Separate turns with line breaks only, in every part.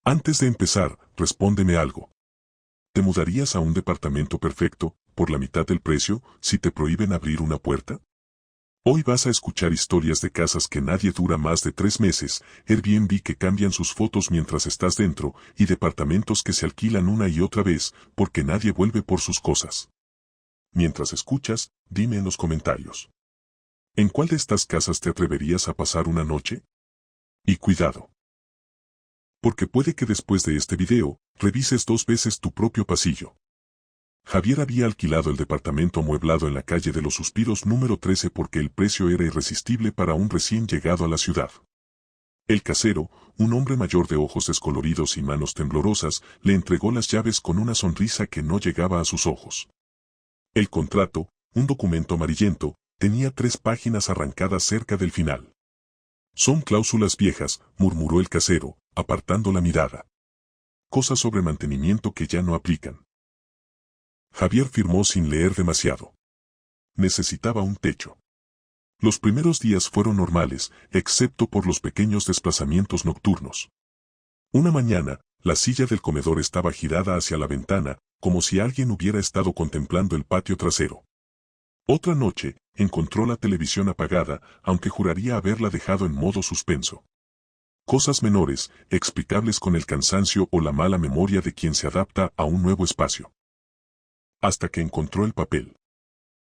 Antes de empezar, respóndeme algo. ¿Te mudarías a un departamento perfecto, por la mitad del precio, si te prohíben abrir una puerta? Hoy vas a escuchar historias de casas que nadie dura más de 3 meses, Airbnb que cambian sus fotos mientras estás dentro, y departamentos que se alquilan una y otra vez, porque nadie vuelve por sus cosas. Mientras escuchas, dime en los comentarios. ¿En cuál de estas casas te atreverías a pasar una noche? Y cuidado. Porque puede que después de este video, revises 2 veces tu propio pasillo. Javier había alquilado el departamento amueblado en la calle de los Suspiros número 13 porque el precio era irresistible para un recién llegado a la ciudad. El casero, un hombre mayor de ojos descoloridos y manos temblorosas, le entregó las llaves con una sonrisa que no llegaba a sus ojos. El contrato, un documento amarillento, tenía 3 páginas arrancadas cerca del final. Son cláusulas viejas, murmuró el casero, apartando la mirada. Cosas sobre mantenimiento que ya no aplican. Javier firmó sin leer demasiado. Necesitaba un techo. Los primeros días fueron normales, excepto por los pequeños desplazamientos nocturnos. Una mañana, la silla del comedor estaba girada hacia la ventana, como si alguien hubiera estado contemplando el patio trasero. Otra noche, encontró la televisión apagada, aunque juraría haberla dejado en modo suspenso. Cosas menores, explicables con el cansancio o la mala memoria de quien se adapta a un nuevo espacio. Hasta que encontró el papel.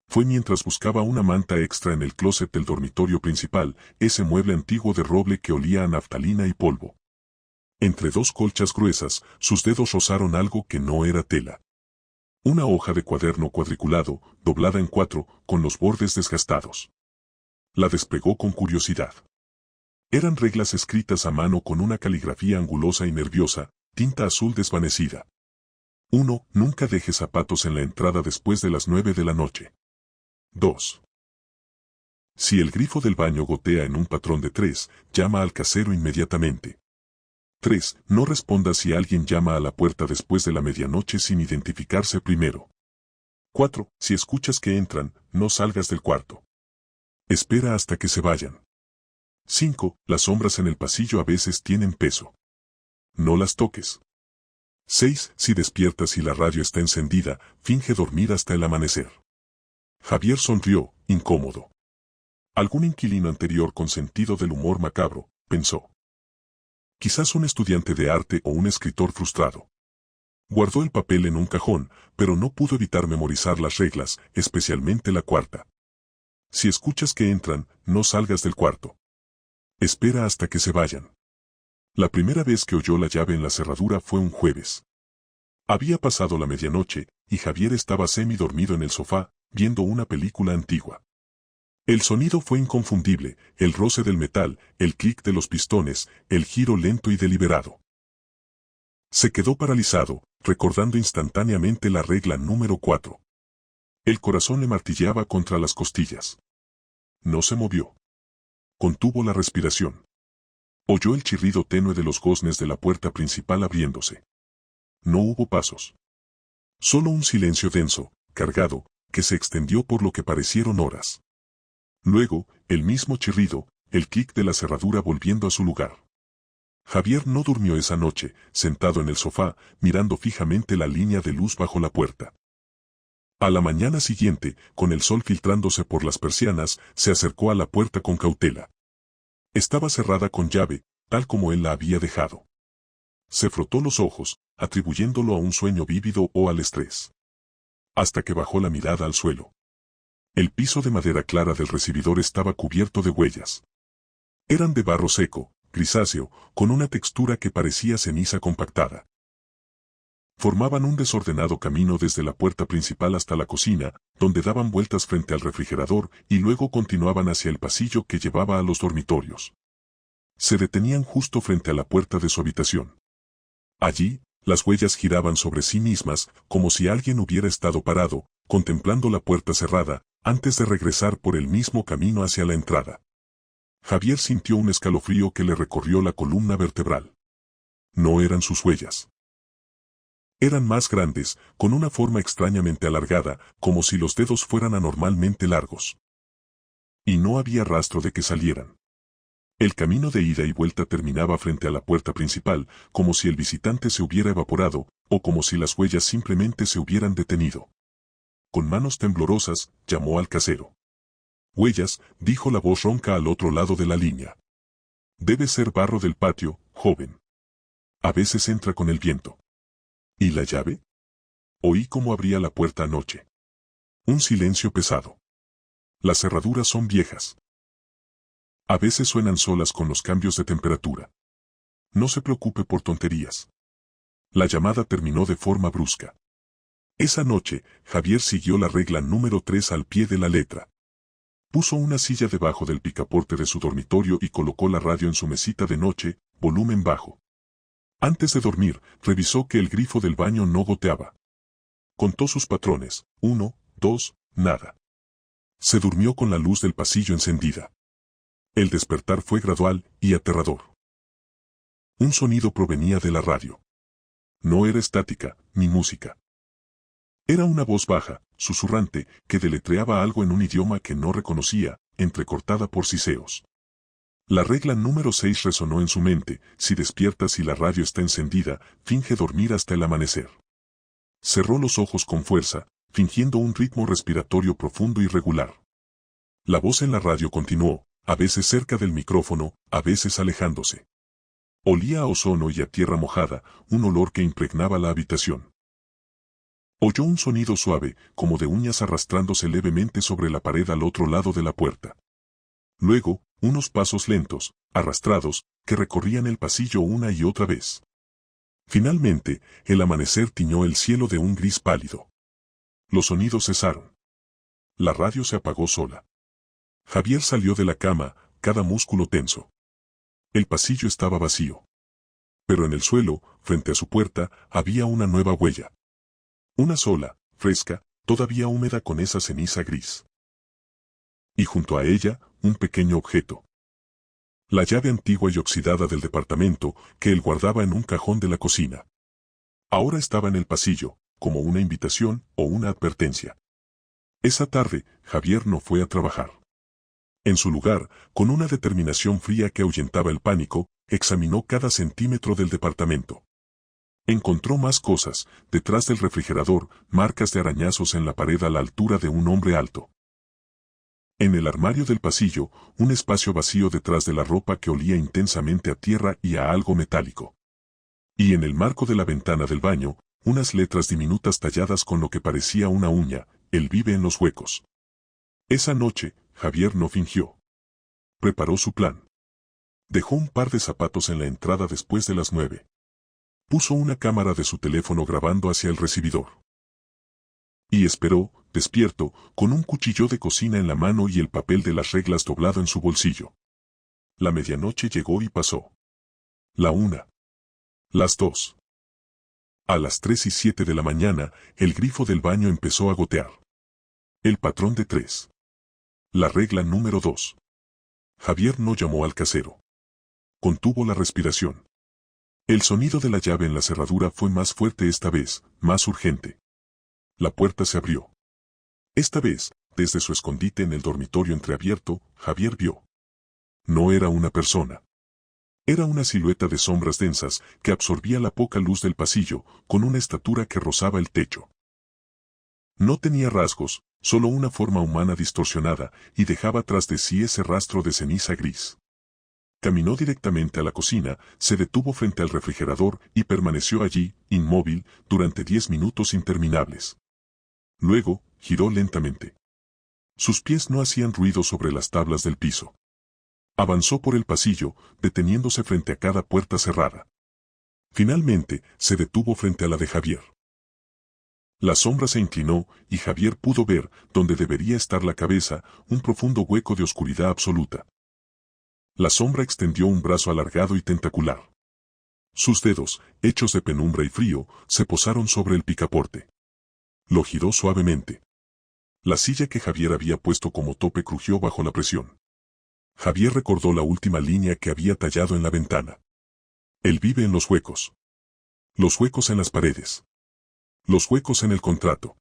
Fue mientras buscaba una manta extra en el closet del dormitorio principal, ese mueble antiguo de roble que olía a naftalina y polvo. Entre 2 colchas gruesas, sus dedos rozaron algo que no era tela. Una hoja de cuaderno cuadriculado, doblada en 4, con los bordes desgastados. La despegó con curiosidad. Eran reglas escritas a mano con una caligrafía angulosa y nerviosa, tinta azul desvanecida. 1. Nunca deje zapatos en la entrada después de las 9 de la noche. 2. Si el grifo del baño gotea en un patrón de 3, llama al casero inmediatamente. 3. No responda si alguien llama a la puerta después de la medianoche sin identificarse primero. 4. Si escuchas que entran, no salgas del cuarto. Espera hasta que se vayan. 5. Las sombras en el pasillo a veces tienen peso. No las toques. 6. Si despiertas y la radio está encendida, finge dormir hasta el amanecer. Javier sonrió, incómodo. Algún inquilino anterior con sentido del humor macabro, pensó. Quizás un estudiante de arte o un escritor frustrado. Guardó el papel en un cajón, pero no pudo evitar memorizar las reglas, especialmente la 4. Si escuchas que entran, no salgas del cuarto. Espera hasta que se vayan. La primera vez que oyó la llave en la cerradura fue un jueves. Había pasado la medianoche, y Javier estaba semidormido en el sofá, viendo una película antigua. El sonido fue inconfundible, el roce del metal, el clic de los pistones, el giro lento y deliberado. Se quedó paralizado, recordando instantáneamente la regla número 4. El corazón le martilleaba contra las costillas. No se movió. Contuvo la respiración. Oyó el chirrido tenue de los goznes de la puerta principal abriéndose. No hubo pasos. Solo un silencio denso, cargado, que se extendió por lo que parecieron horas. Luego, el mismo chirrido, el clic de la cerradura volviendo a su lugar. Javier no durmió esa noche, sentado en el sofá, mirando fijamente la línea de luz bajo la puerta. A la mañana siguiente, con el sol filtrándose por las persianas, se acercó a la puerta con cautela. Estaba cerrada con llave, tal como él la había dejado. Se frotó los ojos, atribuyéndolo a un sueño vívido o al estrés. Hasta que bajó la mirada al suelo. El piso de madera clara del recibidor estaba cubierto de huellas. Eran de barro seco, grisáceo, con una textura que parecía ceniza compactada. Formaban un desordenado camino desde la puerta principal hasta la cocina, donde daban vueltas frente al refrigerador y luego continuaban hacia el pasillo que llevaba a los dormitorios. Se detenían justo frente a la puerta de su habitación. Allí, las huellas giraban sobre sí mismas, como si alguien hubiera estado parado, contemplando la puerta cerrada, antes de regresar por el mismo camino hacia la entrada. Javier sintió un escalofrío que le recorrió la columna vertebral. No eran sus huellas. Eran más grandes, con una forma extrañamente alargada, como si los dedos fueran anormalmente largos. Y no había rastro de que salieran. El camino de ida y vuelta terminaba frente a la puerta principal, como si el visitante se hubiera evaporado, o como si las huellas simplemente se hubieran detenido. Con manos temblorosas, llamó al casero. Huellas, dijo la voz ronca al otro lado de la línea. Debe ser barro del patio, joven. A veces entra con el viento. ¿Y la llave? Oí cómo abría la puerta anoche. Un silencio pesado. Las cerraduras son viejas. A veces suenan solas con los cambios de temperatura. No se preocupe por tonterías. La llamada terminó de forma brusca. Esa noche, Javier siguió la regla número 3 al pie de la letra. Puso una silla debajo del picaporte de su dormitorio y colocó la radio en su mesita de noche, volumen bajo. Antes de dormir, revisó que el grifo del baño no goteaba. Contó sus patrones, 1, 2, nada. Se durmió con la luz del pasillo encendida. El despertar fue gradual y aterrador. Un sonido provenía de la radio. No era estática, ni música. Era una voz baja, susurrante, que deletreaba algo en un idioma que no reconocía, entrecortada por siseos. La regla número 6 resonó en su mente: si despiertas y la radio está encendida, finge dormir hasta el amanecer. Cerró los ojos con fuerza, fingiendo un ritmo respiratorio profundo y regular. La voz en la radio continuó, a veces cerca del micrófono, a veces alejándose. Olía a ozono y a tierra mojada, un olor que impregnaba la habitación. Oyó un sonido suave, como de uñas arrastrándose levemente sobre la pared al otro lado de la puerta. Luego, unos pasos lentos, arrastrados, que recorrían el pasillo una y otra vez. Finalmente, el amanecer tiñó el cielo de un gris pálido. Los sonidos cesaron. La radio se apagó sola. Javier salió de la cama, cada músculo tenso. El pasillo estaba vacío. Pero en el suelo, frente a su puerta, había una nueva huella. Una sola, fresca, todavía húmeda con esa ceniza gris. Y junto a ella, un pequeño objeto. La llave antigua y oxidada del departamento, que él guardaba en un cajón de la cocina. Ahora estaba en el pasillo, como una invitación o una advertencia. Esa tarde, Javier no fue a trabajar. En su lugar, con una determinación fría que ahuyentaba el pánico, examinó cada centímetro del departamento. Encontró más cosas, detrás del refrigerador, marcas de arañazos en la pared a la altura de un hombre alto. En el armario del pasillo, un espacio vacío detrás de la ropa que olía intensamente a tierra y a algo metálico. Y en el marco de la ventana del baño, unas letras diminutas talladas con lo que parecía una uña: él vive en los huecos. Esa noche, Javier no fingió. Preparó su plan. Dejó un par de zapatos en la entrada después de las 9. Puso una cámara de su teléfono grabando hacia el recibidor. Y esperó, despierto, con un cuchillo de cocina en la mano y el papel de las reglas doblado en su bolsillo. La medianoche llegó y pasó. La 1. Las 2. A las 3:07 de la mañana, el grifo del baño empezó a gotear. El patrón de 3. La regla número 2. Javier no llamó al casero. Contuvo la respiración. El sonido de la llave en la cerradura fue más fuerte esta vez, más urgente. La puerta se abrió. Esta vez, desde su escondite en el dormitorio entreabierto, Javier vio. No era una persona. Era una silueta de sombras densas que absorbía la poca luz del pasillo, con una estatura que rozaba el techo. No tenía rasgos, solo una forma humana distorsionada, y dejaba tras de sí ese rastro de ceniza gris. Caminó directamente a la cocina, se detuvo frente al refrigerador y permaneció allí, inmóvil, durante 10 minutos interminables. Luego, giró lentamente. Sus pies no hacían ruido sobre las tablas del piso. Avanzó por el pasillo, deteniéndose frente a cada puerta cerrada. Finalmente, se detuvo frente a la de Javier. La sombra se inclinó, y Javier pudo ver, donde debería estar la cabeza, un profundo hueco de oscuridad absoluta. La sombra extendió un brazo alargado y tentacular. Sus dedos, hechos de penumbra y frío, se posaron sobre el picaporte. Lo giró suavemente. La silla que Javier había puesto como tope crujió bajo la presión. Javier recordó la última línea que había tallado en la ventana. Él vive en los huecos. Los huecos en las paredes. Los huecos en el contrato.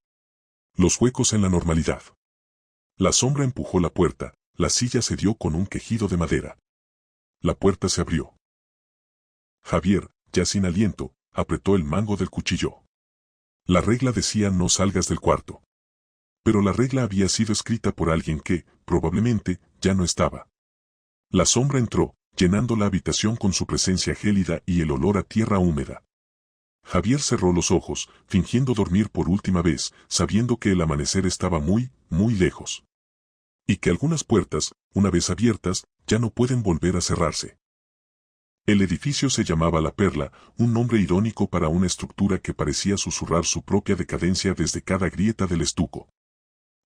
Los huecos en la normalidad. La sombra empujó la puerta, la silla cedió con un quejido de madera. La puerta se abrió. Javier, ya sin aliento, apretó el mango del cuchillo. La regla decía no salgas del cuarto. Pero la regla había sido escrita por alguien que, probablemente, ya no estaba. La sombra entró, llenando la habitación con su presencia gélida y el olor a tierra húmeda. Javier cerró los ojos, fingiendo dormir por última vez, sabiendo que el amanecer estaba muy, muy lejos. Y que algunas puertas, una vez abiertas, ya no pueden volver a cerrarse. El edificio se llamaba La Perla, un nombre irónico para una estructura que parecía susurrar su propia decadencia desde cada grieta del estuco.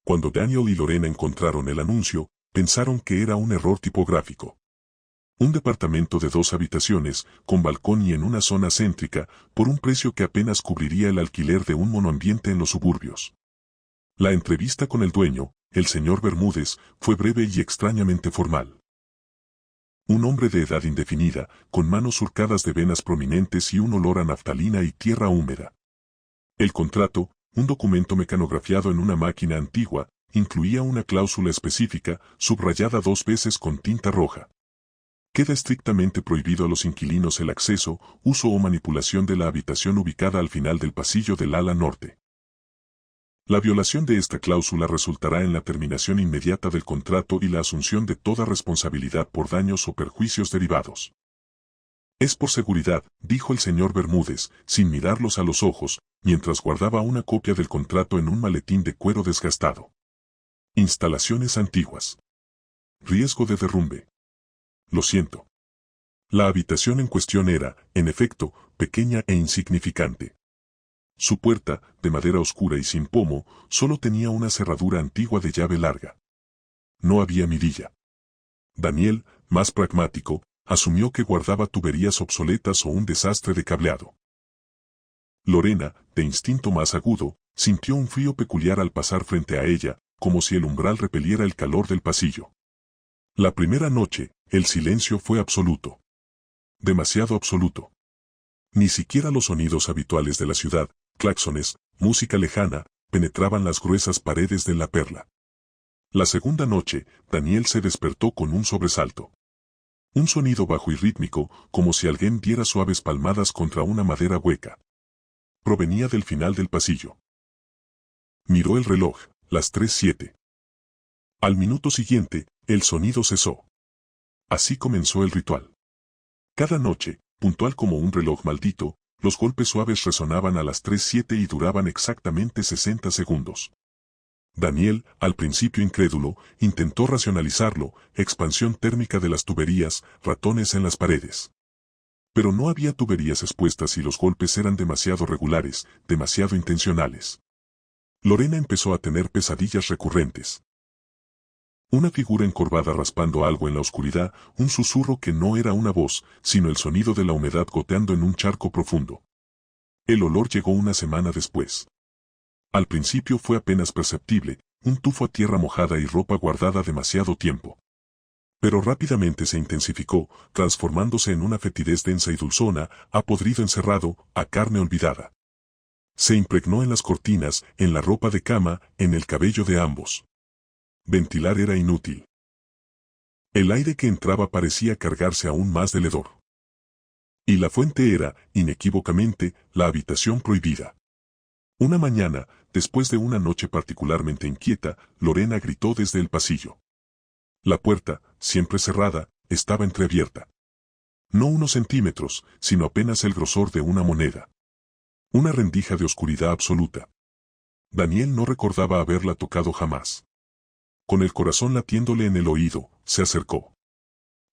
Cuando Daniel y Lorena encontraron el anuncio, pensaron que era un error tipográfico. Un departamento de 2 habitaciones, con balcón y en una zona céntrica, por un precio que apenas cubriría el alquiler de un monoambiente en los suburbios. La entrevista con el dueño, el señor Bermúdez, fue breve y extrañamente formal. Un hombre de edad indefinida, con manos surcadas de venas prominentes y un olor a naftalina y tierra húmeda. El contrato, un documento mecanografiado en una máquina antigua, incluía una cláusula específica, subrayada 2 veces con tinta roja. Queda estrictamente prohibido a los inquilinos el acceso, uso o manipulación de la habitación ubicada al final del pasillo del ala norte. La violación de esta cláusula resultará en la terminación inmediata del contrato y la asunción de toda responsabilidad por daños o perjuicios derivados. Es por seguridad, dijo el señor Bermúdez, sin mirarlos a los ojos, mientras guardaba una copia del contrato en un maletín de cuero desgastado. Instalaciones antiguas. Riesgo de derrumbe. Lo siento. La habitación en cuestión era, en efecto, pequeña e insignificante. Su puerta, de madera oscura y sin pomo, solo tenía una cerradura antigua de llave larga. No había mirilla. Daniel, más pragmático, asumió que guardaba tuberías obsoletas o un desastre de cableado. Lorena, de instinto más agudo, sintió un frío peculiar al pasar frente a ella, como si el umbral repeliera el calor del pasillo. La primera noche, el silencio fue absoluto. Demasiado absoluto. Ni siquiera los sonidos habituales de la ciudad, claxones, música lejana, penetraban las gruesas paredes de La Perla. La segunda noche, Daniel se despertó con un sobresalto. Un sonido bajo y rítmico, como si alguien diera suaves palmadas contra una madera hueca. Provenía del final del pasillo. Miró el reloj, las 3:07. Al minuto siguiente, el sonido cesó. Así comenzó el ritual. Cada noche, puntual como un reloj maldito, los golpes suaves resonaban a las 3:07 y duraban exactamente 60 segundos. Daniel, al principio incrédulo, intentó racionalizarlo, expansión térmica de las tuberías, ratones en las paredes. Pero no había tuberías expuestas y los golpes eran demasiado regulares, demasiado intencionales. Lorena empezó a tener pesadillas recurrentes. Una figura encorvada raspando algo en la oscuridad, un susurro que no era una voz, sino el sonido de la humedad goteando en un charco profundo. El olor llegó una semana después. Al principio fue apenas perceptible, un tufo a tierra mojada y ropa guardada demasiado tiempo. Pero rápidamente se intensificó, transformándose en una fetidez densa y dulzona, a podrido encerrado, a carne olvidada. Se impregnó en las cortinas, en la ropa de cama, en el cabello de ambos. Ventilar era inútil. El aire que entraba parecía cargarse aún más del hedor. Y la fuente era, inequívocamente, la habitación prohibida. Una mañana, después de una noche particularmente inquieta, Lorena gritó desde el pasillo. La puerta, siempre cerrada, estaba entreabierta. No unos centímetros, sino apenas el grosor de una moneda. Una rendija de oscuridad absoluta. Daniel no recordaba haberla tocado jamás. Con el corazón latiéndole en el oído, se acercó.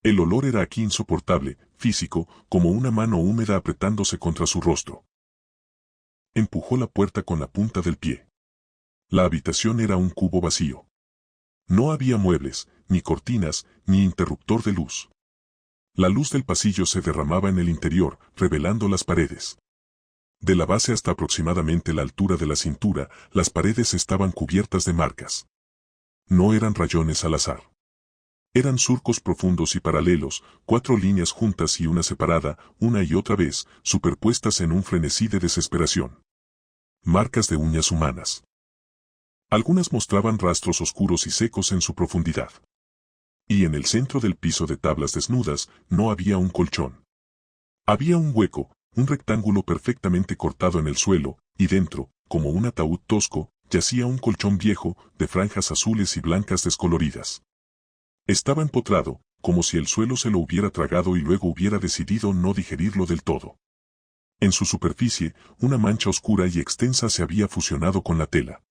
El olor era aquí insoportable, físico, como una mano húmeda apretándose contra su rostro. Empujó la puerta con la punta del pie. La habitación era un cubo vacío. No había muebles, ni cortinas, ni interruptor de luz. La luz del pasillo se derramaba en el interior, revelando las paredes. De la base hasta aproximadamente la altura de la cintura, las paredes estaban cubiertas de marcas. No eran rayones al azar. Eran surcos profundos y paralelos, 4 líneas juntas y una separada, una y otra vez, superpuestas en un frenesí de desesperación. Marcas de uñas humanas. Algunas mostraban rastros oscuros y secos en su profundidad. Y en el centro del piso de tablas desnudas no había un colchón. Había un hueco, un rectángulo perfectamente cortado en el suelo, y dentro, como un ataúd tosco, yacía un colchón viejo, de franjas azules y blancas descoloridas. Estaba empotrado, como si el suelo se lo hubiera tragado y luego hubiera decidido no digerirlo del todo. En su superficie, una mancha oscura y extensa se había fusionado con la tela.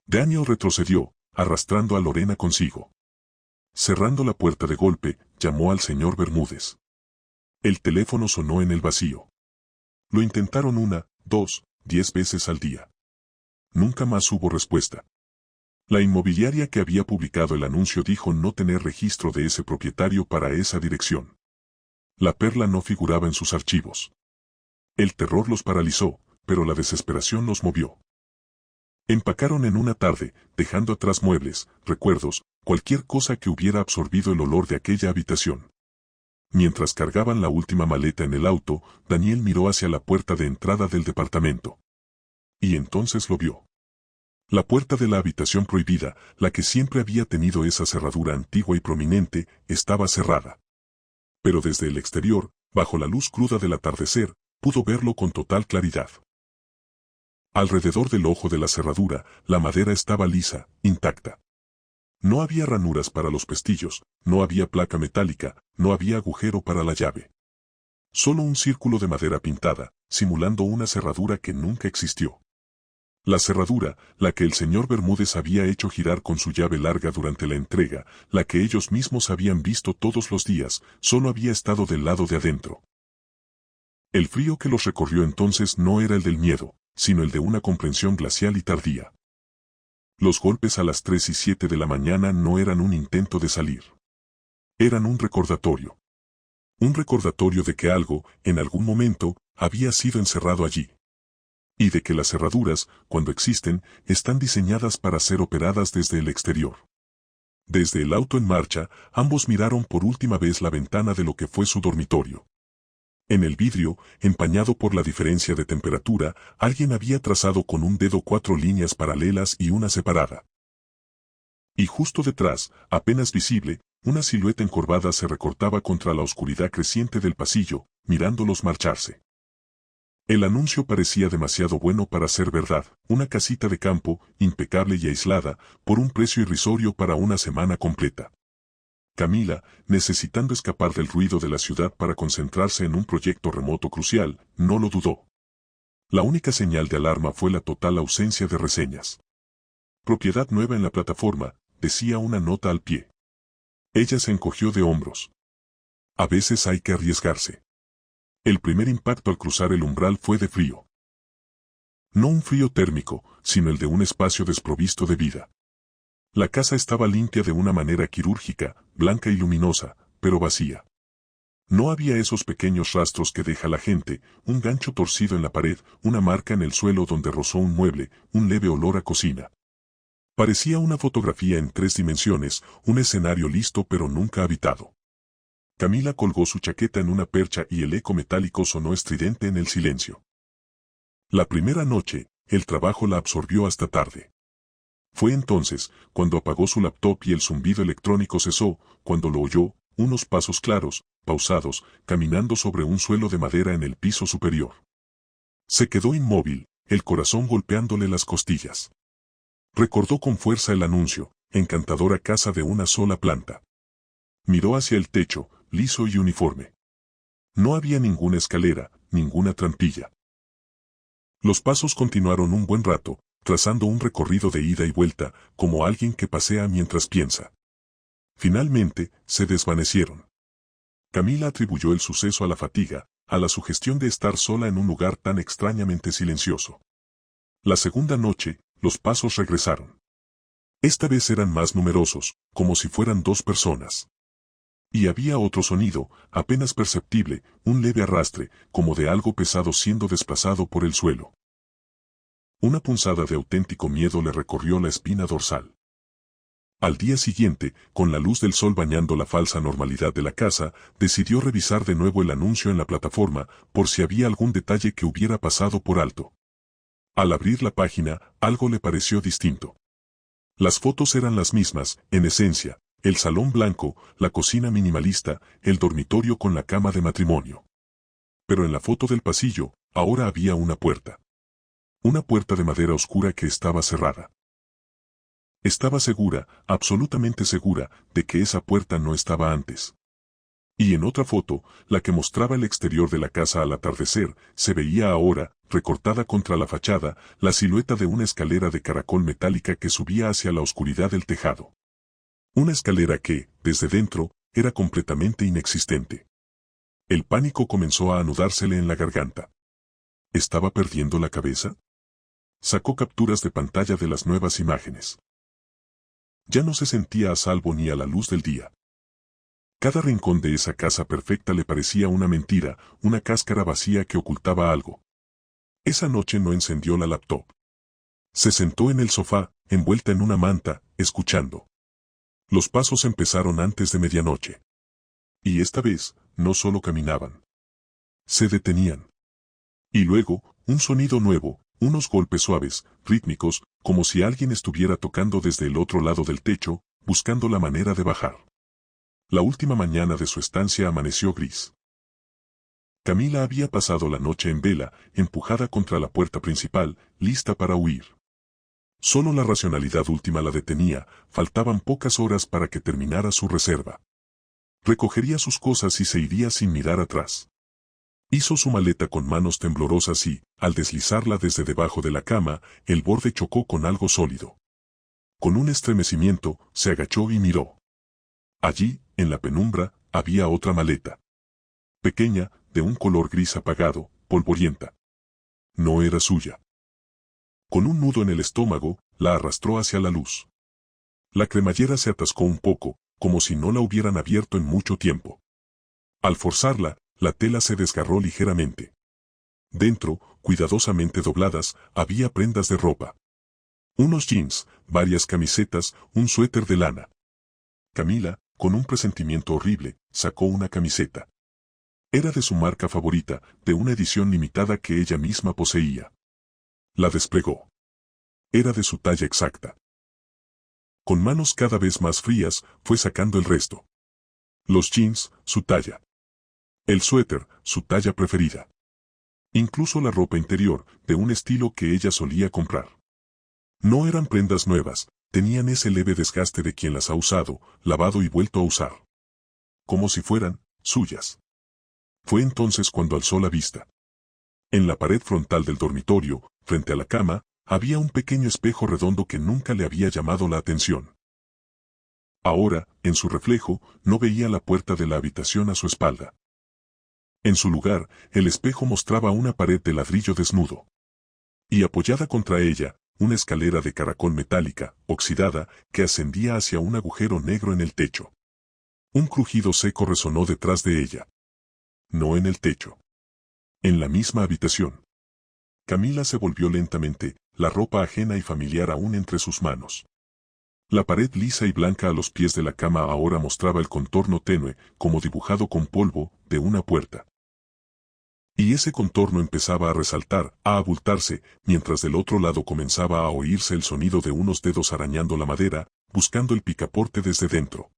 Daniel retrocedió, arrastrando a Lorena consigo. Cerrando la puerta de golpe, llamó al señor Bermúdez. El teléfono sonó en el vacío. Lo intentaron 1, 2, 10 veces al día. Nunca más hubo respuesta. La inmobiliaria que había publicado el anuncio dijo no tener registro de ese propietario para esa dirección. La perla no figuraba en sus archivos. El terror los paralizó, pero la desesperación los movió. Empacaron en una tarde, dejando atrás muebles, recuerdos, cualquier cosa que hubiera absorbido el olor de aquella habitación. Mientras cargaban la última maleta en el auto, Daniel miró hacia la puerta de entrada del departamento. Y entonces lo vio. La puerta de la habitación prohibida, la que siempre había tenido esa cerradura antigua y prominente, estaba cerrada. Pero desde el exterior, bajo la luz cruda del atardecer, pudo verlo con total claridad. Alrededor del ojo de la cerradura, la madera estaba lisa, intacta. No había ranuras para los pestillos, no había placa metálica, no había agujero para la llave. Solo un círculo de madera pintada, simulando una cerradura que nunca existió. La cerradura, la que el señor Bermúdez había hecho girar con su llave larga durante la entrega, la que ellos mismos habían visto todos los días, solo había estado del lado de adentro. El frío que los recorrió entonces no era el del miedo, sino el de una comprensión glacial y tardía. Los golpes a las 3 y 7 de la mañana no eran un intento de salir. Eran un recordatorio. Un recordatorio de que algo, en algún momento, había sido encerrado allí. Y de que las cerraduras, cuando existen, están diseñadas para ser operadas desde el exterior. Desde el auto en marcha, ambos miraron por última vez la ventana de lo que fue su dormitorio. En el vidrio, empañado por la diferencia de temperatura, alguien había trazado con un dedo 4 líneas paralelas y una separada. Y justo detrás, apenas visible, una silueta encorvada se recortaba contra la oscuridad creciente del pasillo, mirándolos marcharse. El anuncio parecía demasiado bueno para ser verdad, una casita de campo, impecable y aislada, por un precio irrisorio para una semana completa. Camila, necesitando escapar del ruido de la ciudad para concentrarse en un proyecto remoto crucial, no lo dudó. La única señal de alarma fue la total ausencia de reseñas. Propiedad nueva en la plataforma, decía una nota al pie. Ella se encogió de hombros. A veces hay que arriesgarse. El primer impacto al cruzar el umbral fue de frío. No un frío térmico, sino el de un espacio desprovisto de vida. La casa estaba limpia de una manera quirúrgica, blanca y luminosa, pero vacía. No había esos pequeños rastros que deja la gente, un gancho torcido en la pared, una marca en el suelo donde rozó un mueble, un leve olor a cocina. Parecía una fotografía en 3 dimensiones, un escenario listo pero nunca habitado. Camila colgó su chaqueta en una percha y el eco metálico sonó estridente en el silencio. La primera noche, el trabajo la absorbió hasta tarde. Fue entonces, cuando apagó su laptop y el zumbido electrónico cesó, cuando lo oyó, unos pasos claros, pausados, caminando sobre un suelo de madera en el piso superior. Se quedó inmóvil, el corazón golpeándole las costillas. Recordó con fuerza el anuncio, encantadora casa de una sola planta. Miró hacia el techo, liso y uniforme. No había ninguna escalera, ninguna trampilla. Los pasos continuaron un buen rato, trazando un recorrido de ida y vuelta, como alguien que pasea mientras piensa. Finalmente, se desvanecieron. Camila atribuyó el suceso a la fatiga, a la sugestión de estar sola en un lugar tan extrañamente silencioso. La segunda noche, los pasos regresaron. Esta vez eran más numerosos, como si fueran 2 personas. Y había otro sonido, apenas perceptible, un leve arrastre, como de algo pesado siendo desplazado por el suelo. Una punzada de auténtico miedo le recorrió la espina dorsal. Al día siguiente, con la luz del sol bañando la falsa normalidad de la casa, decidió revisar de nuevo el anuncio en la plataforma, por si había algún detalle que hubiera pasado por alto. Al abrir la página, algo le pareció distinto. Las fotos eran las mismas, en esencia, el salón blanco, la cocina minimalista, el dormitorio con la cama de matrimonio. Pero en la foto del pasillo, ahora había una puerta. Una puerta de madera oscura que estaba cerrada. Estaba segura, absolutamente segura, de que esa puerta no estaba antes. Y en otra foto, la que mostraba el exterior de la casa al atardecer, se veía ahora, recortada contra la fachada, la silueta de una escalera de caracol metálica que subía hacia la oscuridad del tejado. Una escalera que, desde dentro, era completamente inexistente. El pánico comenzó a anudársele en la garganta. ¿Estaba perdiendo la cabeza? Sacó capturas de pantalla de las nuevas imágenes. Ya no se sentía a salvo ni a la luz del día. Cada rincón de esa casa perfecta le parecía una mentira, una cáscara vacía que ocultaba algo. Esa noche no encendió la laptop. Se sentó en el sofá, envuelta en una manta, escuchando. Los pasos empezaron antes de medianoche. Y esta vez, no solo caminaban. Se detenían. Y luego, un sonido nuevo, unos golpes suaves, rítmicos, como si alguien estuviera tocando desde el otro lado del techo, buscando la manera de bajar. La última mañana de su estancia amaneció gris. Camila había pasado la noche en vela, empujada contra la puerta principal, lista para huir. Solo la racionalidad última la detenía, faltaban pocas horas para que terminara su reserva. Recogería sus cosas y se iría sin mirar atrás. Hizo su maleta con manos temblorosas y, al deslizarla desde debajo de la cama, el borde chocó con algo sólido. Con un estremecimiento, se agachó y miró. Allí, en la penumbra, había otra maleta. Pequeña, de un color gris apagado, polvorienta. No era suya. Con un nudo en el estómago, la arrastró hacia la luz. La cremallera se atascó un poco, como si no la hubieran abierto en mucho tiempo. Al forzarla, la tela se desgarró ligeramente. Dentro, cuidadosamente dobladas, había prendas de ropa. Unos jeans, varias camisetas, un suéter de lana. Camila, con un presentimiento horrible, sacó una camiseta. Era de su marca favorita, de una edición limitada que ella misma poseía. La desplegó. Era de su talla exacta. Con manos cada vez más frías, fue sacando el resto. Los jeans, su talla. El suéter, su talla preferida. Incluso la ropa interior, de un estilo que ella solía comprar. No eran prendas nuevas, tenían ese leve desgaste de quien las ha usado, lavado y vuelto a usar. Como si fueran suyas. Fue entonces cuando alzó la vista. En la pared frontal del dormitorio, frente a la cama, había un pequeño espejo redondo que nunca le había llamado la atención. Ahora, en su reflejo, no veía la puerta de la habitación a su espalda. En su lugar, el espejo mostraba una pared de ladrillo desnudo. Y apoyada contra ella, una escalera de caracol metálica, oxidada, que ascendía hacia un agujero negro en el techo. Un crujido seco resonó detrás de ella. No en el techo. En la misma habitación. Camila se volvió lentamente, la ropa ajena y familiar aún entre sus manos. La pared lisa y blanca a los pies de la cama ahora mostraba el contorno tenue, como dibujado con polvo, de una puerta. Y ese contorno empezaba a resaltar, a abultarse, mientras del otro lado comenzaba a oírse el sonido de unos dedos arañando la madera, buscando el picaporte desde dentro.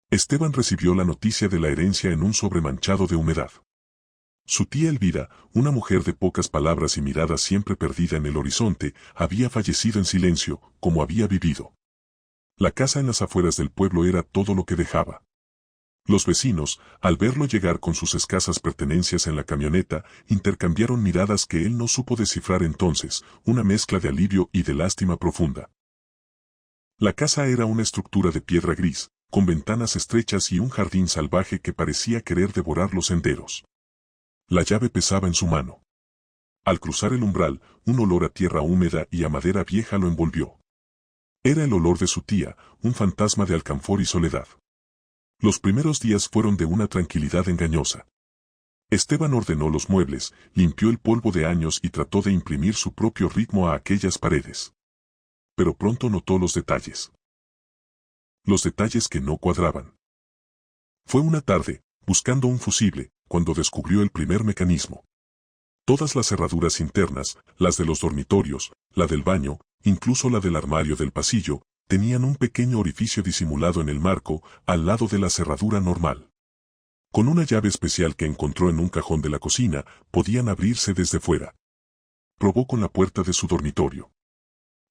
Esteban recibió la noticia de la herencia en un sobre manchado de humedad. Su tía Elvira, una mujer de pocas palabras y mirada siempre perdida en el horizonte, había fallecido en silencio, como había vivido. La casa en las afueras del pueblo era todo lo que dejaba. Los vecinos, al verlo llegar con sus escasas pertenencias en la camioneta, intercambiaron miradas que él no supo descifrar entonces, una mezcla de alivio y de lástima profunda. La casa era una estructura de piedra gris, con ventanas estrechas y un jardín salvaje que parecía querer devorar los senderos. La llave pesaba en su mano. Al cruzar el umbral, un olor a tierra húmeda y a madera vieja lo envolvió. Era el olor de su tía, un fantasma de alcanfor y soledad. Los primeros días fueron de una tranquilidad engañosa. Esteban ordenó los muebles, limpió el polvo de años y trató de imprimir su propio ritmo a aquellas paredes. Pero pronto notó los detalles. Los detalles que no cuadraban. Fue una tarde, buscando un fusible, cuando descubrió el primer mecanismo. Todas las cerraduras internas, las de los dormitorios, la del baño, incluso la del armario del pasillo, tenían un pequeño orificio disimulado en el marco, al lado de la cerradura normal. Con una llave especial que encontró en un cajón de la cocina, podían abrirse desde fuera. Probó con la puerta de su dormitorio.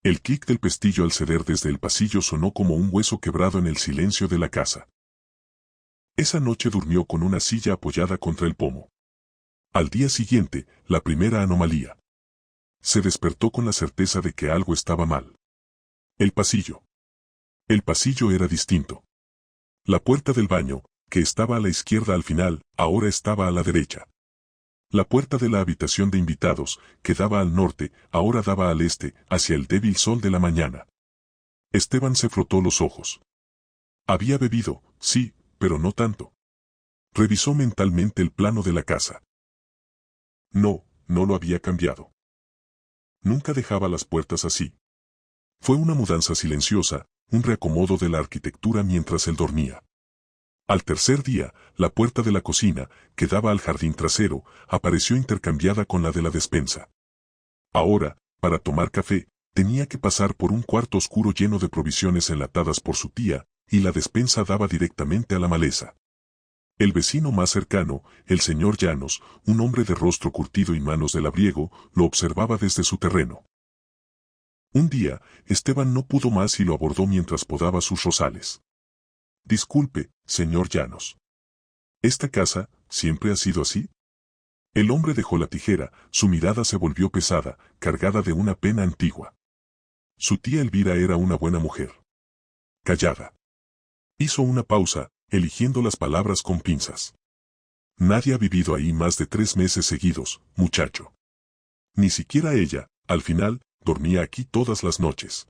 El clic del pestillo al ceder desde el pasillo sonó como un hueso quebrado en el silencio de la casa. Esa noche durmió con una silla apoyada contra el pomo. Al día siguiente, la primera anomalía. Se despertó con la certeza de que algo estaba mal. El pasillo. El pasillo era distinto. La puerta del baño, que estaba a la izquierda al final, ahora estaba a la derecha. La puerta de la habitación de invitados, que daba al norte, ahora daba al este, hacia el débil sol de la mañana. Esteban se frotó los ojos. Había bebido, sí, pero no tanto. Revisó mentalmente el plano de la casa. No, no lo había cambiado. Nunca dejaba las puertas así. Fue una mudanza silenciosa, un reacomodo de la arquitectura mientras él dormía. Al tercer día, la puerta de la cocina, que daba al jardín trasero, apareció intercambiada con la de la despensa. Ahora, para tomar café, tenía que pasar por un cuarto oscuro lleno de provisiones enlatadas por su tía, y la despensa daba directamente a la maleza. El vecino más cercano, el señor Llanos, un hombre de rostro curtido y manos de labriego, lo observaba desde su terreno. Un día, Esteban no pudo más y lo abordó mientras podaba sus rosales. Disculpe, señor Llanos. ¿Esta casa siempre ha sido así? El hombre dejó la tijera, su mirada se volvió pesada, cargada de una pena antigua. Su tía Elvira era una buena mujer. Callada. Hizo una pausa, eligiendo las palabras con pinzas. Nadie ha vivido ahí más de 3 meses seguidos, muchacho. Ni siquiera ella, al final, dormía aquí todas las noches.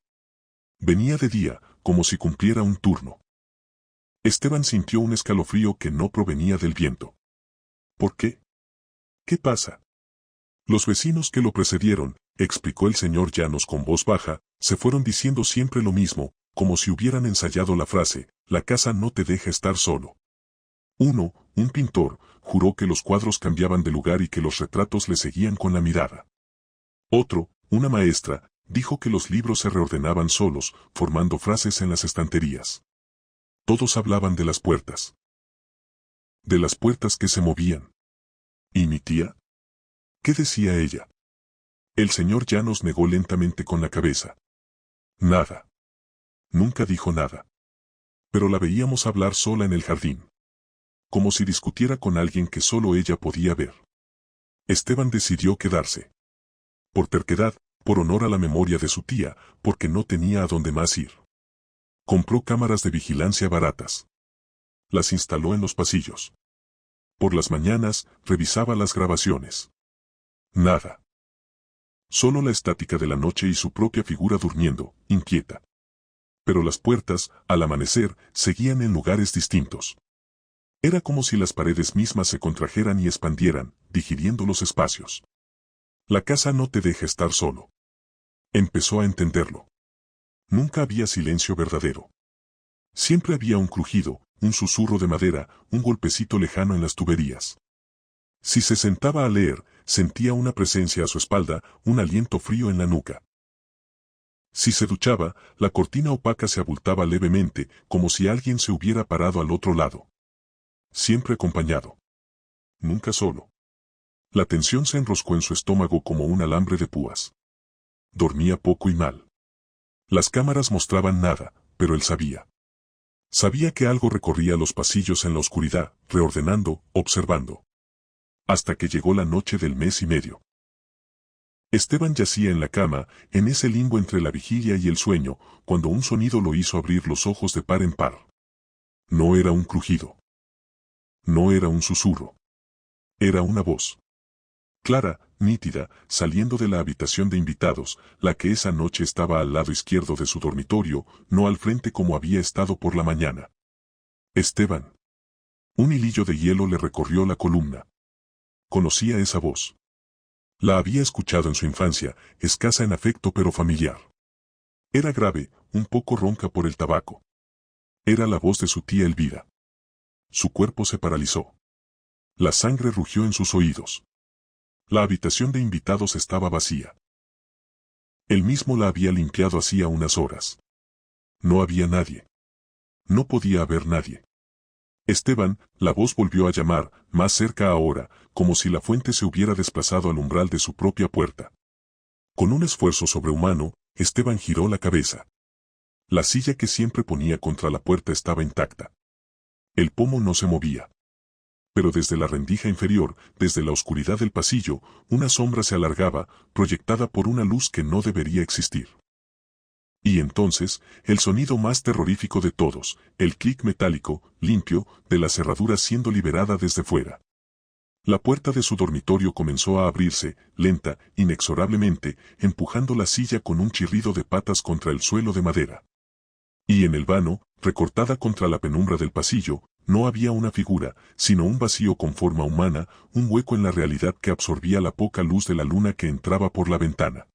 Venía de día, como si cumpliera un turno. Esteban sintió un escalofrío que no provenía del viento. ¿Por qué? ¿Qué pasa? Los vecinos que lo precedieron, explicó el señor Llanos con voz baja, se fueron diciendo siempre lo mismo, como si hubieran ensayado la frase, la casa no te deja estar solo. Uno, un pintor, juró que los cuadros cambiaban de lugar y que los retratos le seguían con la mirada. Otro, una maestra, dijo que los libros se reordenaban solos, formando frases en las estanterías. Todos hablaban de las puertas. De las puertas que se movían. ¿Y mi tía? ¿Qué decía ella? El señor Llanos negó lentamente con la cabeza. Nada. Nunca dijo nada. Pero la veíamos hablar sola en el jardín. Como si discutiera con alguien que solo ella podía ver. Esteban decidió quedarse. Por terquedad, por honor a la memoria de su tía, porque no tenía a dónde más ir. Compró cámaras de vigilancia baratas. Las instaló en los pasillos. Por las mañanas, revisaba las grabaciones. Nada. Solo la estática de la noche y su propia figura durmiendo, inquieta. Pero las puertas, al amanecer, seguían en lugares distintos. Era como si las paredes mismas se contrajeran y expandieran, digiriendo los espacios. La casa no te deja estar solo. Empezó a entenderlo. Nunca había silencio verdadero. Siempre había un crujido, un susurro de madera, un golpecito lejano en las tuberías. Si se sentaba a leer, sentía una presencia a su espalda, un aliento frío en la nuca. Si se duchaba, la cortina opaca se abultaba levemente, como si alguien se hubiera parado al otro lado. Siempre acompañado. Nunca solo. La tensión se enroscó en su estómago como un alambre de púas. Dormía poco y mal. Las cámaras mostraban nada, pero él sabía. Sabía que algo recorría los pasillos en la oscuridad, reordenando, observando. Hasta que llegó la noche del mes y medio. Esteban yacía en la cama, en ese limbo entre la vigilia y el sueño, cuando un sonido lo hizo abrir los ojos de par en par. No era un crujido. No era un susurro. Era una voz. Clara, nítida, saliendo de la habitación de invitados, la que esa noche estaba al lado izquierdo de su dormitorio, no al frente como había estado por la mañana. Esteban. Un hilillo de hielo le recorrió la columna. Conocía esa voz. La había escuchado en su infancia, escasa en afecto pero familiar. Era grave, un poco ronca por el tabaco. Era la voz de su tía Elvira. Su cuerpo se paralizó. La sangre rugió en sus oídos. La habitación de invitados estaba vacía. Él mismo la había limpiado hacía unas horas. No había nadie. No podía haber nadie. Esteban, la voz volvió a llamar, más cerca ahora, como si la fuente se hubiera desplazado al umbral de su propia puerta. Con un esfuerzo sobrehumano, Esteban giró la cabeza. La silla que siempre ponía contra la puerta estaba intacta. El pomo no se movía. Pero desde la rendija inferior, desde la oscuridad del pasillo, una sombra se alargaba, proyectada por una luz que no debería existir. Y entonces, el sonido más terrorífico de todos, el clic metálico, limpio, de la cerradura siendo liberada desde fuera. La puerta de su dormitorio comenzó a abrirse, lenta, inexorablemente, empujando la silla con un chirrido de patas contra el suelo de madera. Y en el vano, recortada contra la penumbra del pasillo, no había una figura, sino un vacío con forma humana, un hueco en la realidad que absorbía la poca luz de la luna que entraba por la ventana.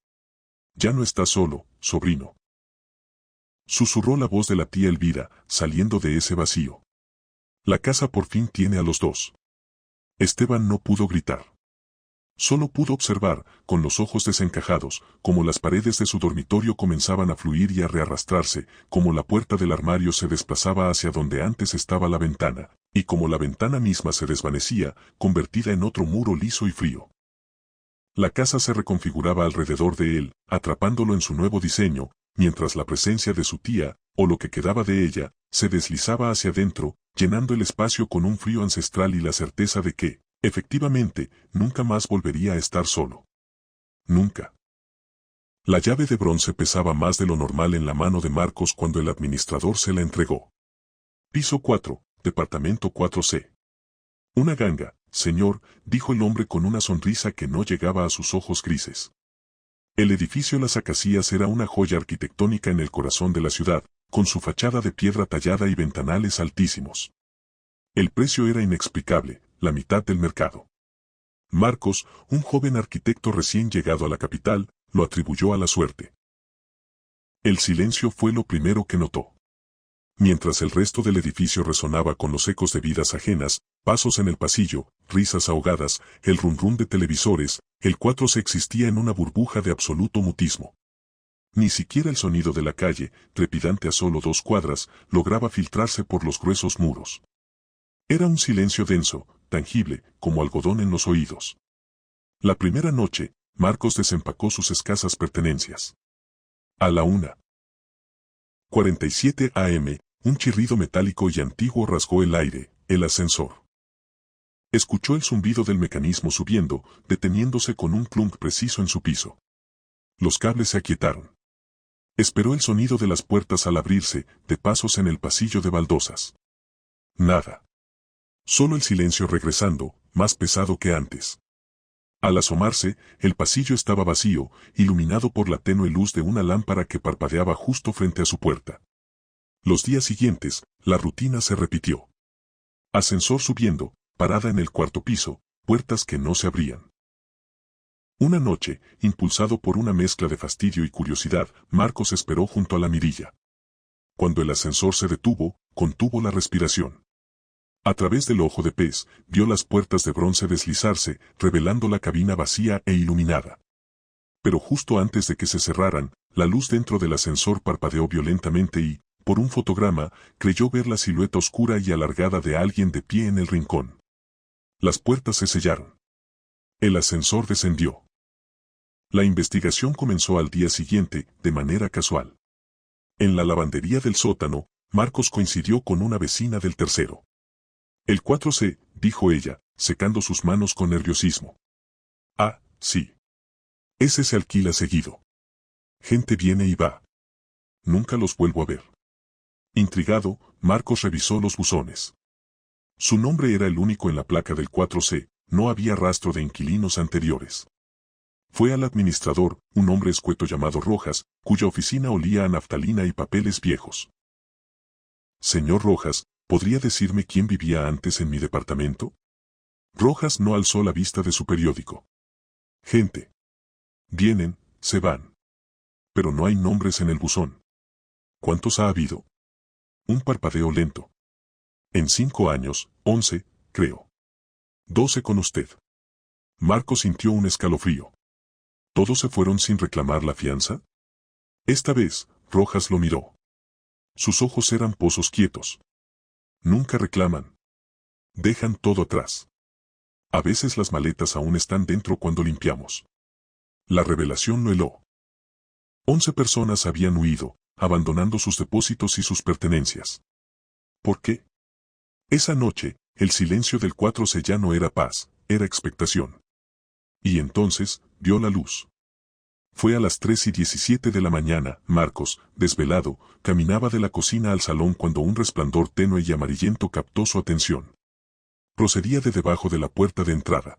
Ya no estás solo, sobrino. Susurró la voz de la tía Elvira, saliendo de ese vacío. La casa por fin tiene a los dos. Esteban no pudo gritar. Solo pudo observar, con los ojos desencajados, cómo las paredes de su dormitorio comenzaban a fluir y a rearrastrarse, cómo la puerta del armario se desplazaba hacia donde antes estaba la ventana, y cómo la ventana misma se desvanecía, convertida en otro muro liso y frío. La casa se reconfiguraba alrededor de él, atrapándolo en su nuevo diseño, mientras la presencia de su tía, o lo que quedaba de ella, se deslizaba hacia adentro, llenando el espacio con un frío ancestral y la certeza de que, efectivamente, nunca más volvería a estar solo. Nunca. La llave de bronce pesaba más de lo normal en la mano de Marcos cuando el administrador se la entregó. Piso 4, departamento 4C. Una ganga, señor, dijo el hombre con una sonrisa que no llegaba a sus ojos grises. El edificio Las Acacias era una joya arquitectónica en el corazón de la ciudad, con su fachada de piedra tallada y ventanales altísimos. El precio era inexplicable, la mitad del mercado. Marcos, un joven arquitecto recién llegado a la capital, lo atribuyó a la suerte. El silencio fue lo primero que notó. Mientras el resto del edificio resonaba con los ecos de vidas ajenas, pasos en el pasillo, risas ahogadas, el rum de televisores, el 4C existía en una burbuja de absoluto mutismo. Ni siquiera el sonido de la calle, trepidante a solo 2 cuadras, lograba filtrarse por los gruesos muros. Era un silencio denso, tangible, como algodón en los oídos. La primera noche, Marcos desempacó sus escasas pertenencias. A la 1:47 a.m., un chirrido metálico y antiguo rasgó el aire, el ascensor. Escuchó el zumbido del mecanismo subiendo, deteniéndose con un clunk preciso en su piso. Los cables se aquietaron. Esperó el sonido de las puertas al abrirse, de pasos en el pasillo de baldosas. Nada. Solo el silencio regresando, más pesado que antes. Al asomarse, el pasillo estaba vacío, iluminado por la tenue luz de una lámpara que parpadeaba justo frente a su puerta. Los días siguientes, la rutina se repitió. Ascensor subiendo, parada en el 4º piso, puertas que no se abrían. Una noche, impulsado por una mezcla de fastidio y curiosidad, Marcos esperó junto a la mirilla. Cuando el ascensor se detuvo, contuvo la respiración. A través del ojo de pez, vio las puertas de bronce deslizarse, revelando la cabina vacía e iluminada. Pero justo antes de que se cerraran, la luz dentro del ascensor parpadeó violentamente y, por un fotograma, creyó ver la silueta oscura y alargada de alguien de pie en el rincón. Las puertas se sellaron. El ascensor descendió. La investigación comenzó al día siguiente, de manera casual. En la lavandería del sótano, Marcos coincidió con una vecina del tercero. El 4C, dijo ella, secando sus manos con nerviosismo. Ah, sí. Ese se alquila seguido. Gente viene y va. Nunca los vuelvo a ver. Intrigado, Marcos revisó los buzones. Su nombre era el único en la placa del 4C, no había rastro de inquilinos anteriores. Fue al administrador, un hombre escueto llamado Rojas, cuya oficina olía a naftalina y papeles viejos. Señor Rojas, ¿podría decirme quién vivía antes en mi departamento? Rojas no alzó la vista de su periódico. Gente. Vienen, se van. Pero no hay nombres en el buzón. ¿Cuántos ha habido? Un parpadeo lento. En 5 años, 11, creo. 12 con usted. Marcos sintió un escalofrío. ¿Todos se fueron sin reclamar la fianza? Esta vez, Rojas lo miró. Sus ojos eran pozos quietos. Nunca reclaman. Dejan todo atrás. A veces las maletas aún están dentro cuando limpiamos. La revelación lo heló. 11 personas habían huido, abandonando sus depósitos y sus pertenencias. ¿Por qué? Esa noche, el silencio del 4C ya no era paz, era expectación. Y entonces, vio la luz. Fue a las 3:17 de la mañana. Marcos, desvelado, caminaba de la cocina al salón cuando un resplandor tenue y amarillento captó su atención. Procedía de debajo de la puerta de entrada.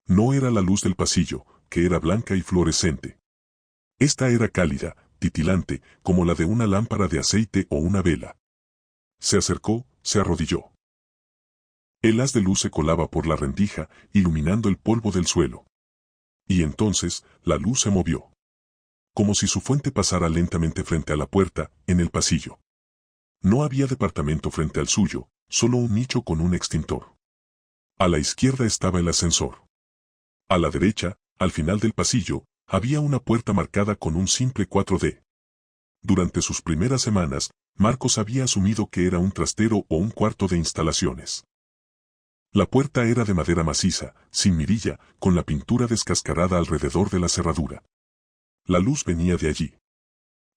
No era la luz del pasillo, que era blanca y fluorescente. Esta era cálida, titilante, como la de una lámpara de aceite o una vela. Se acercó, se arrodilló. El haz de luz se colaba por la rendija, iluminando el polvo del suelo. Y entonces, la luz se movió. Como si su fuente pasara lentamente frente a la puerta, en el pasillo. No había departamento frente al suyo, solo un nicho con un extintor. A la izquierda estaba el ascensor. A la derecha, al final del pasillo, había una puerta marcada con un simple 4D. Durante sus primeras semanas, Marcos había asumido que era un trastero o un cuarto de instalaciones. La puerta era de madera maciza, sin mirilla, con la pintura descascarada alrededor de la cerradura. La luz venía de allí.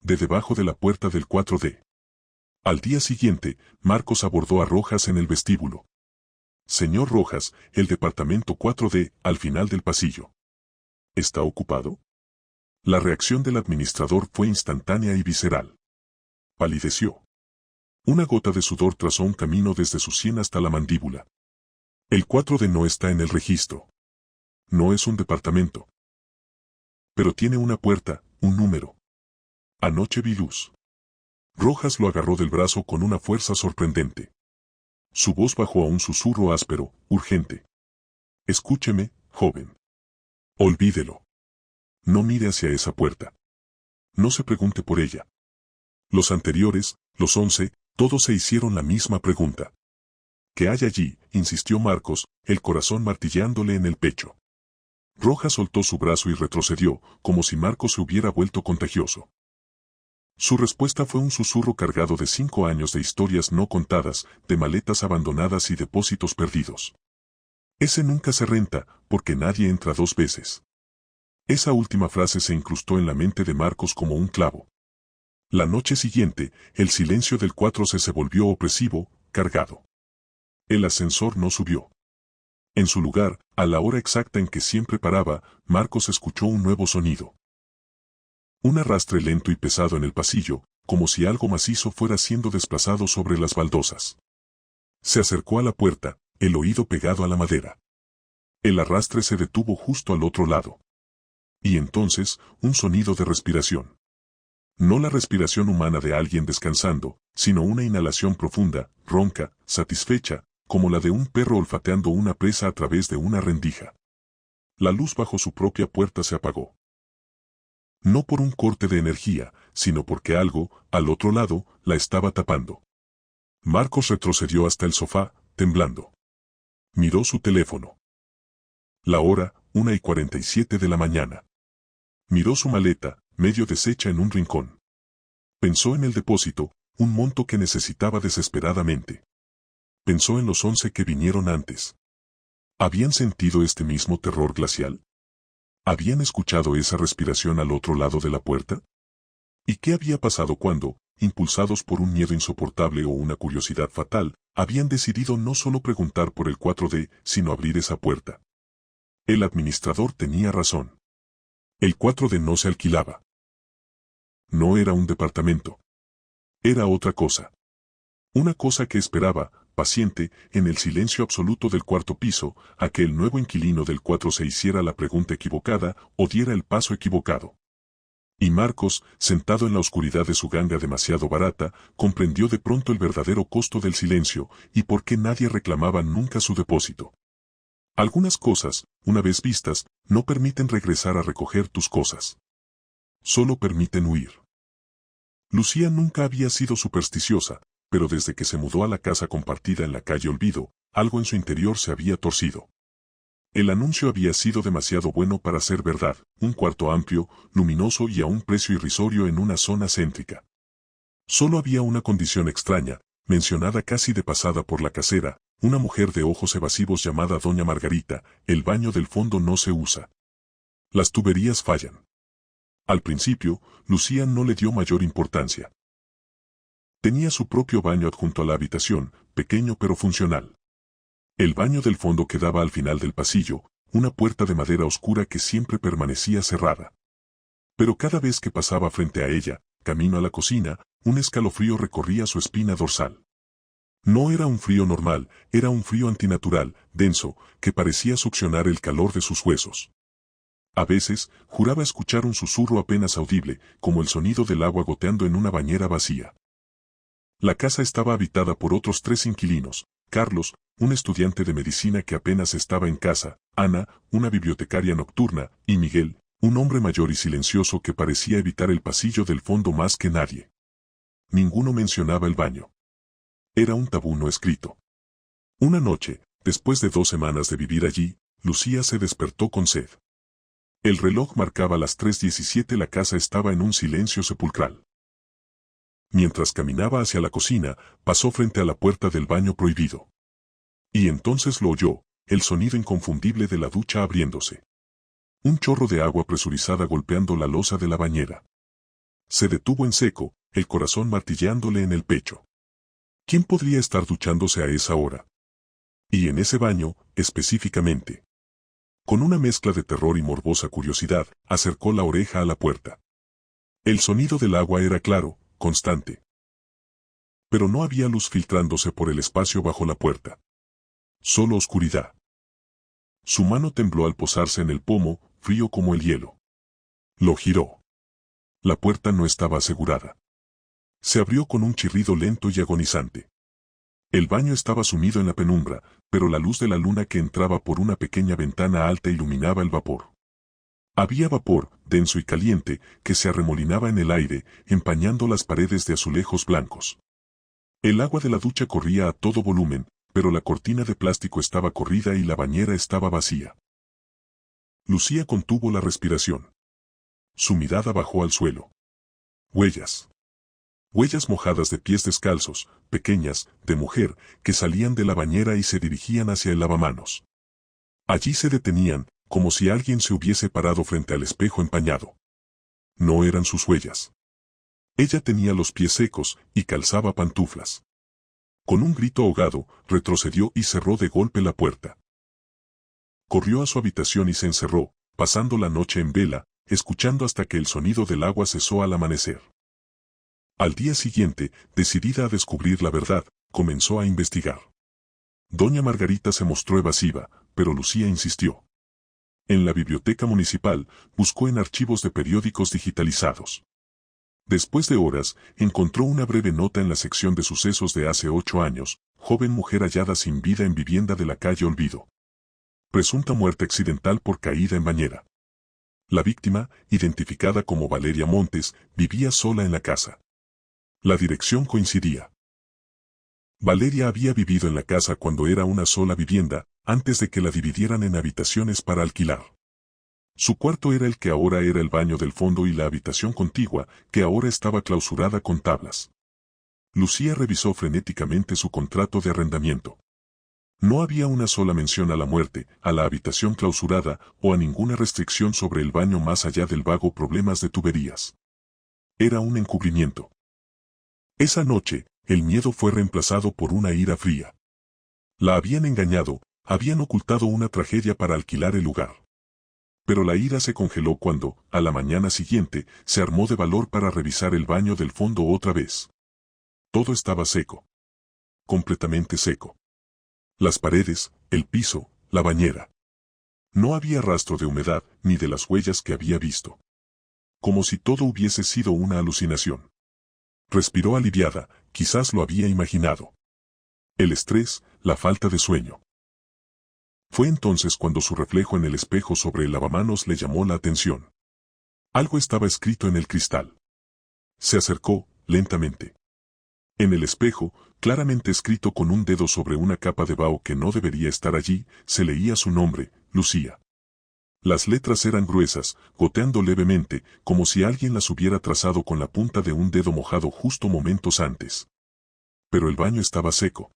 De debajo de la puerta del 4D. Al día siguiente, Marcos abordó a Rojas en el vestíbulo. Señor Rojas, el departamento 4D, al final del pasillo. ¿Está ocupado? La reacción del administrador fue instantánea y visceral. Palideció. Una gota de sudor trazó un camino desde su sien hasta la mandíbula. El 4D no está en el registro. No es un departamento. Pero tiene una puerta, un número. Anoche vi luz. Rojas lo agarró del brazo con una fuerza sorprendente. Su voz bajó a un susurro áspero, urgente. Escúcheme, joven. Olvídelo. No mire hacia esa puerta. No se pregunte por ella. Los anteriores, los 11, todos se hicieron la misma pregunta. ¿Qué hay allí?, insistió Marcos, el corazón martillándole en el pecho. Rojas soltó su brazo y retrocedió, como si Marcos se hubiera vuelto contagioso. Su respuesta fue un susurro cargado de 5 años de historias no contadas, de maletas abandonadas y depósitos perdidos. Ese nunca se renta, porque nadie entra 2 veces. Esa última frase se incrustó en la mente de Marcos como un clavo. La noche siguiente, el silencio del 4C se volvió opresivo, cargado. El ascensor no subió. En su lugar, a la hora exacta en que siempre paraba, Marcos escuchó un nuevo sonido. Un arrastre lento y pesado en el pasillo, como si algo macizo fuera siendo desplazado sobre las baldosas. Se acercó a la puerta, el oído pegado a la madera. El arrastre se detuvo justo al otro lado. Y entonces, un sonido de respiración. No la respiración humana de alguien descansando, sino una inhalación profunda, ronca, satisfecha, como la de un perro olfateando una presa a través de una rendija. La luz bajo su propia puerta se apagó. No por un corte de energía, sino porque algo, al otro lado, la estaba tapando. Marcos retrocedió hasta el sofá, temblando. Miró su teléfono. La hora, 1:47 de la mañana. Miró su maleta, medio deshecha en un rincón. Pensó en el depósito, un monto que necesitaba desesperadamente. Pensó en los 11 que vinieron antes. ¿Habían sentido este mismo terror glacial? ¿Habían escuchado esa respiración al otro lado de la puerta? ¿Y qué había pasado cuando, impulsados por un miedo insoportable o una curiosidad fatal, habían decidido no solo preguntar por el 4D, sino abrir esa puerta? El administrador tenía razón. El 4D no se alquilaba. No era un departamento. Era otra cosa. Una cosa que esperaba, paciente, en el silencio absoluto del 4º piso, a que el nuevo inquilino del 4 hiciera la pregunta equivocada o diera el paso equivocado. Y Marcos, sentado en la oscuridad de su ganga demasiado barata, comprendió de pronto el verdadero costo del silencio y por qué nadie reclamaba nunca su depósito. Algunas cosas, una vez vistas, no permiten regresar a recoger tus cosas. Solo permiten huir. Lucía nunca había sido supersticiosa, pero desde que se mudó a la casa compartida en la calle Olvido, algo en su interior se había torcido. El anuncio había sido demasiado bueno para ser verdad, un cuarto amplio, luminoso y a un precio irrisorio en una zona céntrica. Solo había una condición extraña, mencionada casi de pasada por la casera, una mujer de ojos evasivos llamada Doña Margarita: el baño del fondo no se usa. Las tuberías fallan. Al principio, Lucía no le dio mayor importancia. Tenía su propio baño adjunto a la habitación, pequeño pero funcional. El baño del fondo quedaba al final del pasillo, una puerta de madera oscura que siempre permanecía cerrada. Pero cada vez que pasaba frente a ella, camino a la cocina, un escalofrío recorría su espina dorsal. No era un frío normal, era un frío antinatural, denso, que parecía succionar el calor de sus huesos. A veces, juraba escuchar un susurro apenas audible, como el sonido del agua goteando en una bañera vacía. La casa estaba habitada por otros 3 inquilinos: Carlos, un estudiante de medicina que apenas estaba en casa; Ana, una bibliotecaria nocturna; y Miguel, un hombre mayor y silencioso que parecía evitar el pasillo del fondo más que nadie. Ninguno mencionaba el baño. Era un tabú no escrito. Una noche, después de 2 semanas de vivir allí, Lucía se despertó con sed. El reloj marcaba las 3:17. La casa estaba en un silencio sepulcral. Mientras caminaba hacia la cocina, pasó frente a la puerta del baño prohibido. Y entonces lo oyó, el sonido inconfundible de la ducha abriéndose. Un chorro de agua presurizada golpeando la losa de la bañera. Se detuvo en seco, el corazón martilleándole en el pecho. ¿Quién podría estar duchándose a esa hora? Y en ese baño, específicamente. Con una mezcla de terror y morbosa curiosidad, acercó la oreja a la puerta. El sonido del agua era claro, constante. Pero no había luz filtrándose por el espacio bajo la puerta. Solo oscuridad. Su mano tembló al posarse en el pomo, frío como el hielo. Lo giró. La puerta no estaba asegurada. Se abrió con un chirrido lento y agonizante. El baño estaba sumido en la penumbra, pero la luz de la luna que entraba por una pequeña ventana alta iluminaba el vapor. Había vapor, denso y caliente, que se arremolinaba en el aire, empañando las paredes de azulejos blancos. El agua de la ducha corría a todo volumen, pero la cortina de plástico estaba corrida y la bañera estaba vacía. Lucía contuvo la respiración. Su mirada bajó al suelo. Huellas. Huellas mojadas de pies descalzos, pequeñas, de mujer, que salían de la bañera y se dirigían hacia el lavamanos. Allí se detenían, como si alguien se hubiese parado frente al espejo empañado. No eran sus huellas. Ella tenía los pies secos y calzaba pantuflas. Con un grito ahogado, retrocedió y cerró de golpe la puerta. Corrió a su habitación y se encerró, pasando la noche en vela, escuchando hasta que el sonido del agua cesó al amanecer. Al día siguiente, decidida a descubrir la verdad, comenzó a investigar. Doña Margarita se mostró evasiva, pero Lucía insistió. En la biblioteca municipal, buscó en archivos de periódicos digitalizados. Después de horas, encontró una breve nota en la sección de sucesos de hace 8 años, joven mujer hallada sin vida en vivienda de la calle Olvido. Presunta muerte accidental por caída en bañera. La víctima, identificada como Valeria Montes, vivía sola en la casa. La dirección coincidía. Valeria había vivido en la casa cuando era una sola vivienda, antes de que la dividieran en habitaciones para alquilar. Su cuarto era el que ahora era el baño del fondo y la habitación contigua, que ahora estaba clausurada con tablas. Lucía revisó frenéticamente su contrato de arrendamiento. No había una sola mención a la muerte, a la habitación clausurada, o a ninguna restricción sobre el baño más allá del vago problemas de tuberías. Era un encubrimiento. Esa noche, el miedo fue reemplazado por una ira fría. La habían engañado, habían ocultado una tragedia para alquilar el lugar. Pero la ira se congeló cuando, a la mañana siguiente, se armó de valor para revisar el baño del fondo otra vez. Todo estaba seco. Completamente seco. Las paredes, el piso, la bañera. No había rastro de humedad, ni de las huellas que había visto. Como si todo hubiese sido una alucinación. Respiró aliviada, quizás lo había imaginado. El estrés, la falta de sueño. Fue entonces cuando su reflejo en el espejo sobre el lavamanos le llamó la atención. Algo estaba escrito en el cristal. Se acercó, lentamente. En el espejo, claramente escrito con un dedo sobre una capa de vaho que no debería estar allí, se leía su nombre, Lucía. Las letras eran gruesas, goteando levemente, como si alguien las hubiera trazado con la punta de un dedo mojado justo momentos antes. Pero el baño estaba seco.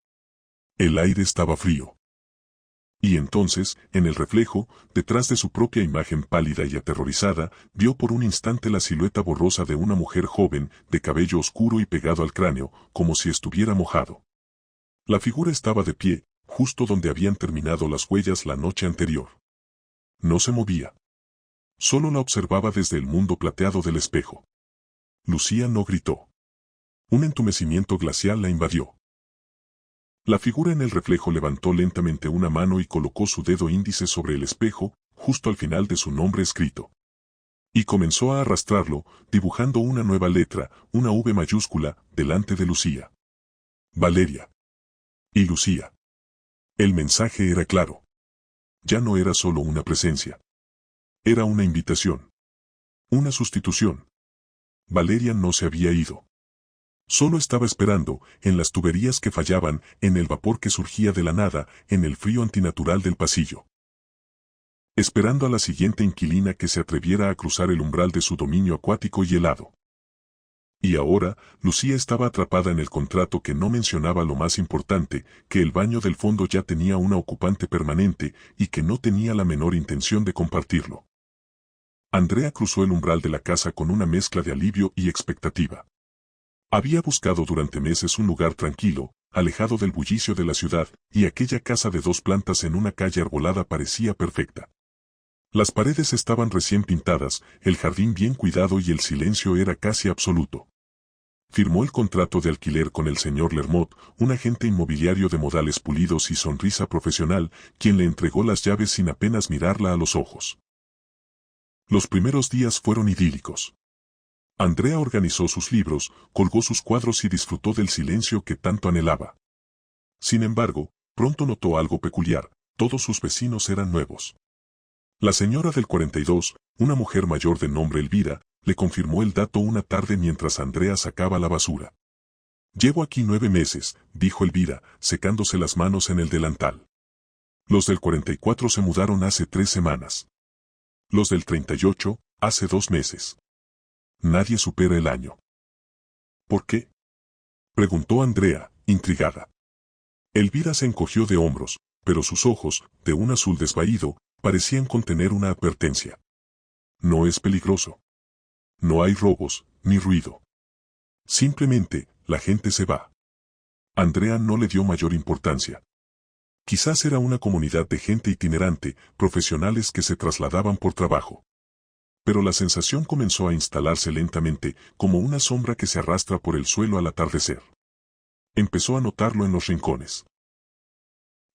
El aire estaba frío. Y entonces, en el reflejo, detrás de su propia imagen pálida y aterrorizada, vio por un instante la silueta borrosa de una mujer joven, de cabello oscuro y pegado al cráneo, como si estuviera mojado. La figura estaba de pie, justo donde habían terminado las huellas la noche anterior. No se movía. Solo la observaba desde el mundo plateado del espejo. Lucía no gritó. Un entumecimiento glacial la invadió. La figura en el reflejo levantó lentamente una mano y colocó su dedo índice sobre el espejo, justo al final de su nombre escrito. Y comenzó a arrastrarlo, dibujando una nueva letra, una V mayúscula, delante de Lucía. Valeria. Y Lucía. El mensaje era claro. Ya no era solo una presencia. Era una invitación. Una sustitución. Valeria no se había ido. Solo estaba esperando, en las tuberías que fallaban, en el vapor que surgía de la nada, en el frío antinatural del pasillo. Esperando a la siguiente inquilina que se atreviera a cruzar el umbral de su dominio acuático y helado. Y ahora, Lucía estaba atrapada en el contrato que no mencionaba lo más importante, que el baño del fondo ya tenía una ocupante permanente y que no tenía la menor intención de compartirlo. Andrea cruzó el umbral de la casa con una mezcla de alivio y expectativa. Había buscado durante meses un lugar tranquilo, alejado del bullicio de la ciudad, y aquella casa de 2 plantas en una calle arbolada parecía perfecta. Las paredes estaban recién pintadas, el jardín bien cuidado y el silencio era casi absoluto. Firmó el contrato de alquiler con el señor Lermot, un agente inmobiliario de modales pulidos y sonrisa profesional, quien le entregó las llaves sin apenas mirarla a los ojos. Los primeros días fueron idílicos. Andrea organizó sus libros, colgó sus cuadros y disfrutó del silencio que tanto anhelaba. Sin embargo, pronto notó algo peculiar, todos sus vecinos eran nuevos. La señora del 42, una mujer mayor de nombre Elvira, le confirmó el dato una tarde mientras Andrea sacaba la basura. «Llevo aquí 9 meses», dijo Elvira, secándose las manos en el delantal. Los del 44 se mudaron hace 3 semanas. Los del 38, hace 2 meses. Nadie supera el año. ¿Por qué?, preguntó Andrea, intrigada. Elvira se encogió de hombros, pero sus ojos, de un azul desvaído, parecían contener una advertencia. No es peligroso. No hay robos, ni ruido. Simplemente, la gente se va. Andrea no le dio mayor importancia. Quizás era una comunidad de gente itinerante, profesionales que se trasladaban por trabajo. Pero la sensación comenzó a instalarse lentamente, como una sombra que se arrastra por el suelo al atardecer. Empezó a notarlo en los rincones.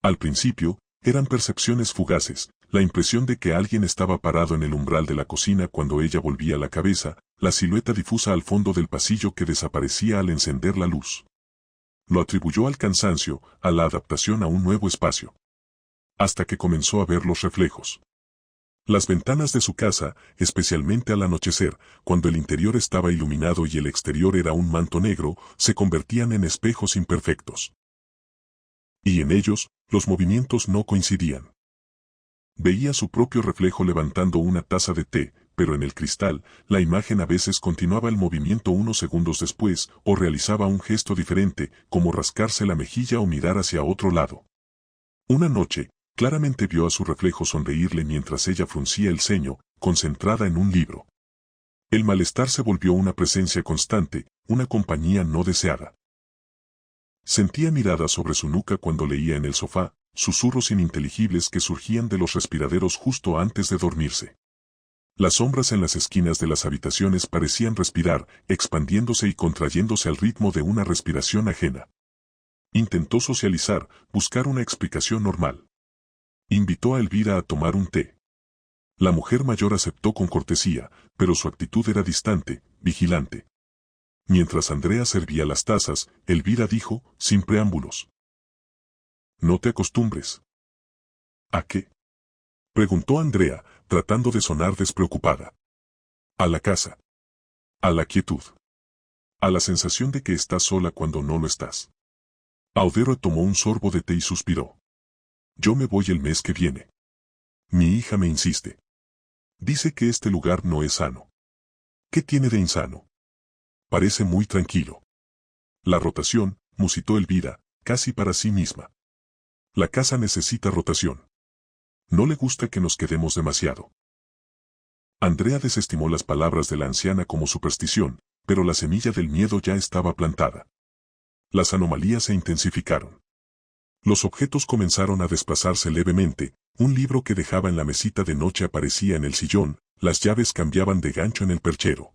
Al principio, eran percepciones fugaces, la impresión de que alguien estaba parado en el umbral de la cocina cuando ella volvía la cabeza, la silueta difusa al fondo del pasillo que desaparecía al encender la luz. Lo atribuyó al cansancio, a la adaptación a un nuevo espacio. Hasta que comenzó a ver los reflejos. Las ventanas de su casa, especialmente al anochecer, cuando el interior estaba iluminado y el exterior era un manto negro, se convertían en espejos imperfectos. Y en ellos, los movimientos no coincidían. Veía su propio reflejo levantando una taza de té, pero en el cristal, la imagen a veces continuaba el movimiento unos segundos después, o realizaba un gesto diferente, como rascarse la mejilla o mirar hacia otro lado. Una noche, claramente vio a su reflejo sonreírle mientras ella fruncía el ceño, concentrada en un libro. El malestar se volvió una presencia constante, una compañía no deseada. Sentía miradas sobre su nuca cuando leía en el sofá, susurros ininteligibles que surgían de los respiraderos justo antes de dormirse. Las sombras en las esquinas de las habitaciones parecían respirar, expandiéndose y contrayéndose al ritmo de una respiración ajena. Intentó socializar, buscar una explicación normal. Invitó a Elvira a tomar un té. La mujer mayor aceptó con cortesía, pero su actitud era distante, vigilante. Mientras Andrea servía las tazas, Elvira dijo, sin preámbulos: «No te acostumbres». «¿A qué?», preguntó Andrea, tratando de sonar despreocupada. «A la casa. A la quietud. A la sensación de que estás sola cuando no lo estás». Audero tomó un sorbo de té y suspiró. «Yo me voy el mes que viene. Mi hija me insiste». Dice que este lugar no es sano. ¿Qué tiene de insano? Parece muy tranquilo. La rotación, musitó Elvira, casi para sí misma. La casa necesita rotación. No le gusta que nos quedemos demasiado. Andrea desestimó las palabras de la anciana como superstición, pero la semilla del miedo ya estaba plantada. Las anomalías se intensificaron. Los objetos comenzaron a desplazarse levemente, un libro que dejaba en la mesita de noche aparecía en el sillón, las llaves cambiaban de gancho en el perchero.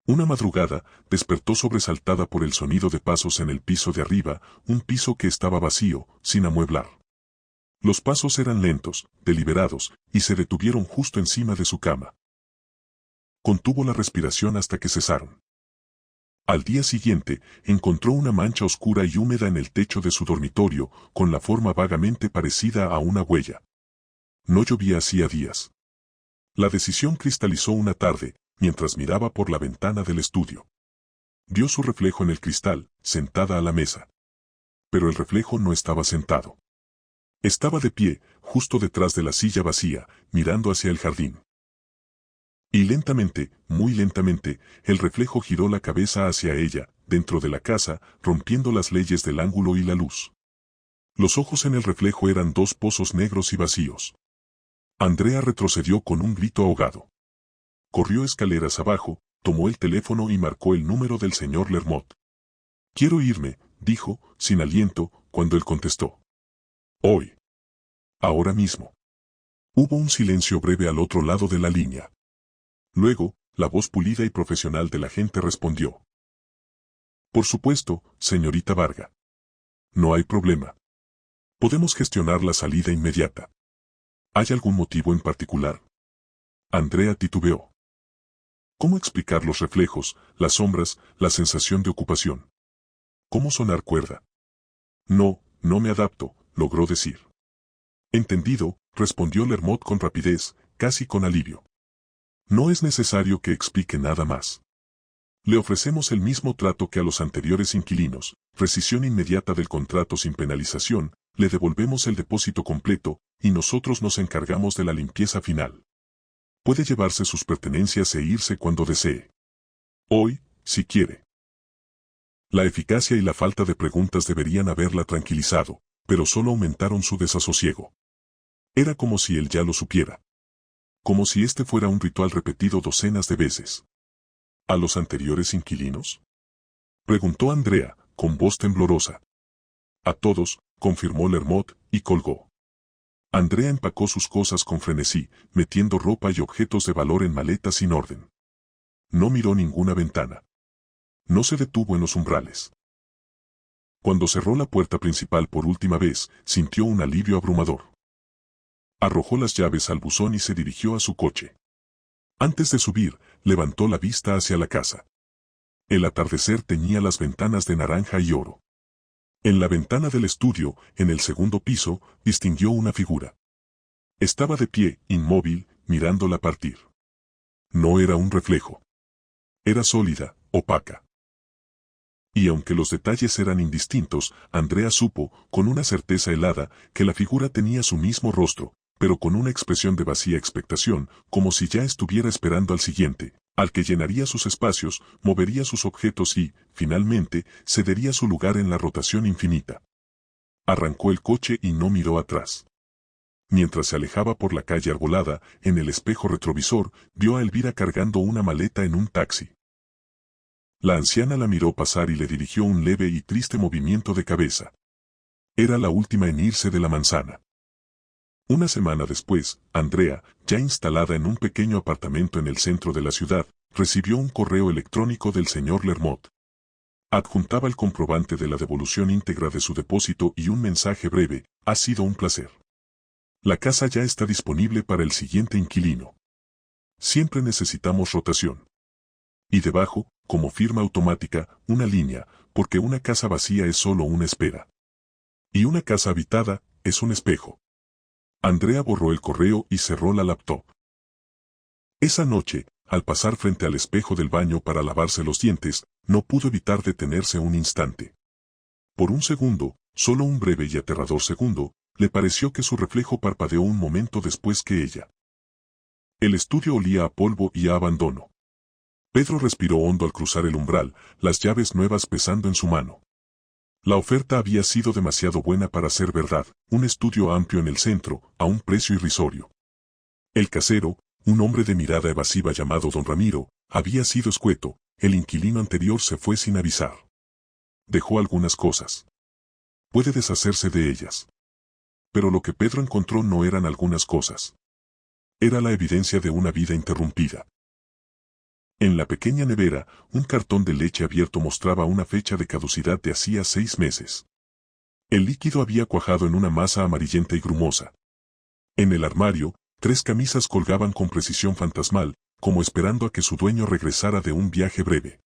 Una madrugada, despertó sobresaltada por el sonido de pasos en el piso de arriba, un piso que estaba vacío, sin amueblar. Los pasos eran lentos, deliberados, y se detuvieron justo encima de su cama. Contuvo la respiración hasta que cesaron. Al día siguiente, encontró una mancha oscura y húmeda en el techo de su dormitorio, con la forma vagamente parecida a una huella. No llovía hacía días. La decisión cristalizó una tarde, mientras miraba por la ventana del estudio. Vio su reflejo en el cristal, sentada a la mesa. Pero el reflejo no estaba sentado. Estaba de pie, justo detrás de la silla vacía, mirando hacia el jardín. Y lentamente, muy lentamente, el reflejo giró la cabeza hacia ella, dentro de la casa, rompiendo las leyes del ángulo y la luz. Los ojos en el reflejo eran dos pozos negros y vacíos. Andrea retrocedió con un grito ahogado. Corrió escaleras abajo, tomó el teléfono y marcó el número del señor Lermot. «Quiero irme», dijo, sin aliento, cuando él contestó. «Hoy. Ahora mismo». Hubo un silencio breve al otro lado de la línea. Luego, la voz pulida y profesional del agente respondió. «Por supuesto, señorita Varga. No hay problema. Podemos gestionar la salida inmediata. ¿Hay algún motivo en particular?» Andrea titubeó. ¿Cómo explicar los reflejos, las sombras, la sensación de ocupación? ¿Cómo sonar cuerda? No me adapto, logró decir. Entendido, respondió Lermot con rapidez, casi con alivio. No es necesario que explique nada más. Le ofrecemos el mismo trato que a los anteriores inquilinos, rescisión inmediata del contrato sin penalización, le devolvemos el depósito completo, y nosotros nos encargamos de la limpieza final. Puede llevarse sus pertenencias e irse cuando desee. Hoy, si quiere. La eficacia y la falta de preguntas deberían haberla tranquilizado, pero solo aumentaron su desasosiego. Era como si él ya lo supiera. Como si este fuera un ritual repetido docenas de veces. ¿A los anteriores inquilinos?, preguntó Andrea, con voz temblorosa. A todos, confirmó Lermot, y colgó. Andrea empacó sus cosas con frenesí, metiendo ropa y objetos de valor en maletas sin orden. No miró ninguna ventana. No se detuvo en los umbrales. Cuando cerró la puerta principal por última vez, sintió un alivio abrumador. Arrojó las llaves al buzón y se dirigió a su coche. Antes de subir, levantó la vista hacia la casa. El atardecer teñía las ventanas de naranja y oro. En la ventana del estudio, en el segundo piso, distinguió una figura. Estaba de pie, inmóvil, mirándola partir. No era un reflejo. Era sólida, opaca. Y aunque los detalles eran indistintos, Andrea supo, con una certeza helada, que la figura tenía su mismo rostro, pero con una expresión de vacía expectación, como si ya estuviera esperando al siguiente, al que llenaría sus espacios, movería sus objetos y, finalmente, cedería su lugar en la rotación infinita. Arrancó el coche y no miró atrás. Mientras se alejaba por la calle arbolada, en el espejo retrovisor, vio a Elvira cargando una maleta en un taxi. La anciana la miró pasar y le dirigió un leve y triste movimiento de cabeza. Era la última en irse de la manzana. Una semana después, Andrea, ya instalada en un pequeño apartamento en el centro de la ciudad, recibió un correo electrónico del señor Lermot. Adjuntaba el comprobante de la devolución íntegra de su depósito y un mensaje breve: «Ha sido un placer. La casa ya está disponible para el siguiente inquilino. Siempre necesitamos rotación». Y debajo, como firma automática, una línea, porque una casa vacía es solo una espera. Y una casa habitada, es un espejo. Andrea borró el correo y cerró la laptop. Esa noche, al pasar frente al espejo del baño para lavarse los dientes, no pudo evitar detenerse un instante. Por un segundo, solo un breve y aterrador segundo, le pareció que su reflejo parpadeó un momento después que ella. El estudio olía a polvo y a abandono. Pedro respiró hondo al cruzar el umbral, las llaves nuevas pesando en su mano. La oferta había sido demasiado buena para ser verdad, un estudio amplio en el centro, a un precio irrisorio. El casero, un hombre de mirada evasiva llamado don Ramiro, había sido escueto, el inquilino anterior se fue sin avisar. Dejó algunas cosas. Puede deshacerse de ellas. Pero lo que Pedro encontró no eran algunas cosas. Era la evidencia de una vida interrumpida. En la pequeña nevera, un cartón de leche abierto mostraba una fecha de caducidad de hacía 6 meses. El líquido había cuajado en una masa amarillenta y grumosa. En el armario, 3 camisas colgaban con precisión fantasmal, como esperando a que su dueño regresara de un viaje breve.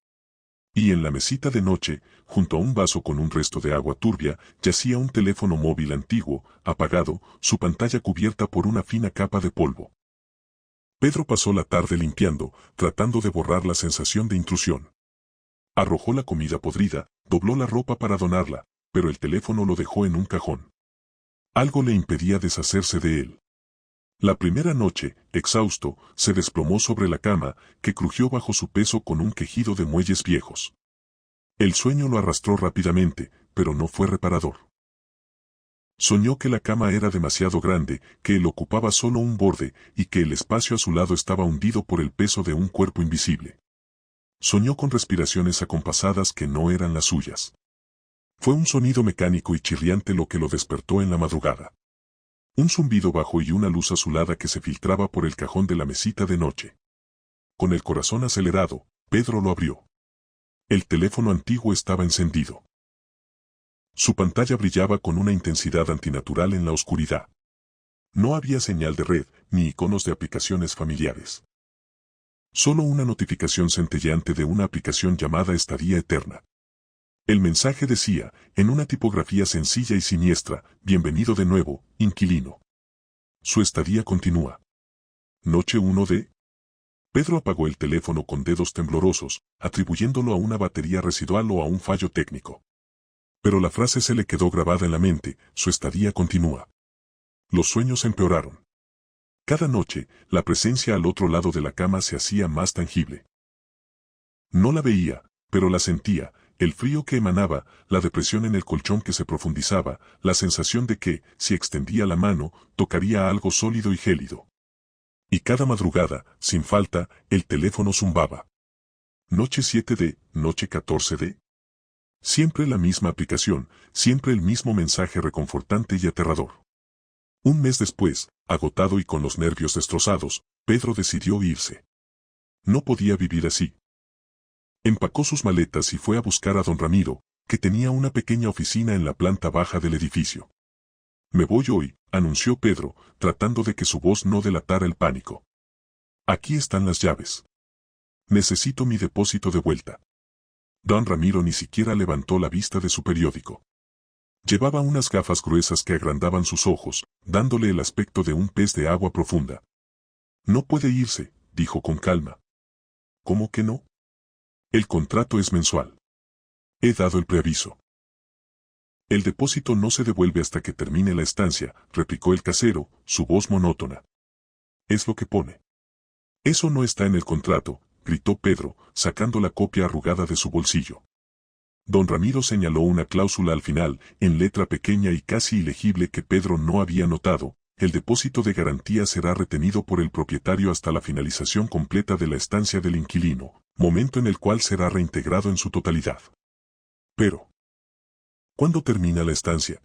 Y en la mesita de noche, junto a un vaso con un resto de agua turbia, yacía un teléfono móvil antiguo, apagado, su pantalla cubierta por una fina capa de polvo. Pedro pasó la tarde limpiando, tratando de borrar la sensación de intrusión. Arrojó la comida podrida, dobló la ropa para donarla, pero el teléfono lo dejó en un cajón. Algo le impedía deshacerse de él. La primera noche, exhausto, se desplomó sobre la cama, que crujió bajo su peso con un quejido de muelles viejos. El sueño lo arrastró rápidamente, pero no fue reparador. Soñó que la cama era demasiado grande, que él ocupaba solo un borde, y que el espacio a su lado estaba hundido por el peso de un cuerpo invisible. Soñó con respiraciones acompasadas que no eran las suyas. Fue un sonido mecánico y chirriante lo que lo despertó en la madrugada. Un zumbido bajo y una luz azulada que se filtraba por el cajón de la mesita de noche. Con el corazón acelerado, Pedro lo abrió. El teléfono antiguo estaba encendido. Su pantalla brillaba con una intensidad antinatural en la oscuridad. No había señal de red, ni iconos de aplicaciones familiares. Solo una notificación centelleante de una aplicación llamada Estadía Eterna. El mensaje decía, en una tipografía sencilla y siniestra, bienvenido de nuevo, inquilino. Su estadía continúa. Noche 1 de... Pedro apagó el teléfono con dedos temblorosos, atribuyéndolo a una batería residual o a un fallo técnico. Pero la frase se le quedó grabada en la mente, su estadía continúa. Los sueños empeoraron. Cada noche, la presencia al otro lado de la cama se hacía más tangible. No la veía, pero la sentía, el frío que emanaba, la depresión en el colchón que se profundizaba, la sensación de que, si extendía la mano, tocaría algo sólido y gélido. Y cada madrugada, sin falta, el teléfono zumbaba. Noche 7 de, noche 14 de... Siempre la misma aplicación, siempre el mismo mensaje reconfortante y aterrador. Un mes después, agotado y con los nervios destrozados, Pedro decidió irse. No podía vivir así. Empacó sus maletas y fue a buscar a don Ramiro, que tenía una pequeña oficina en la planta baja del edificio. Me voy hoy, anunció Pedro, tratando de que su voz no delatara el pánico. Aquí están las llaves. Necesito mi depósito de vuelta. Don Ramiro ni siquiera levantó la vista de su periódico. Llevaba unas gafas gruesas que agrandaban sus ojos, dándole el aspecto de un pez de agua profunda. No puede irse, dijo con calma. ¿Cómo que no? El contrato es mensual. He dado el preaviso. El depósito no se devuelve hasta que termine la estancia, replicó el casero, su voz monótona. Es lo que pone. Eso no está en el contrato, gritó Pedro, sacando la copia arrugada de su bolsillo. Don Ramiro señaló una cláusula al final, en letra pequeña y casi ilegible que Pedro no había notado. El depósito de garantía será retenido por el propietario hasta la finalización completa de la estancia del inquilino, momento en el cual será reintegrado en su totalidad. Pero, ¿cuándo termina la estancia?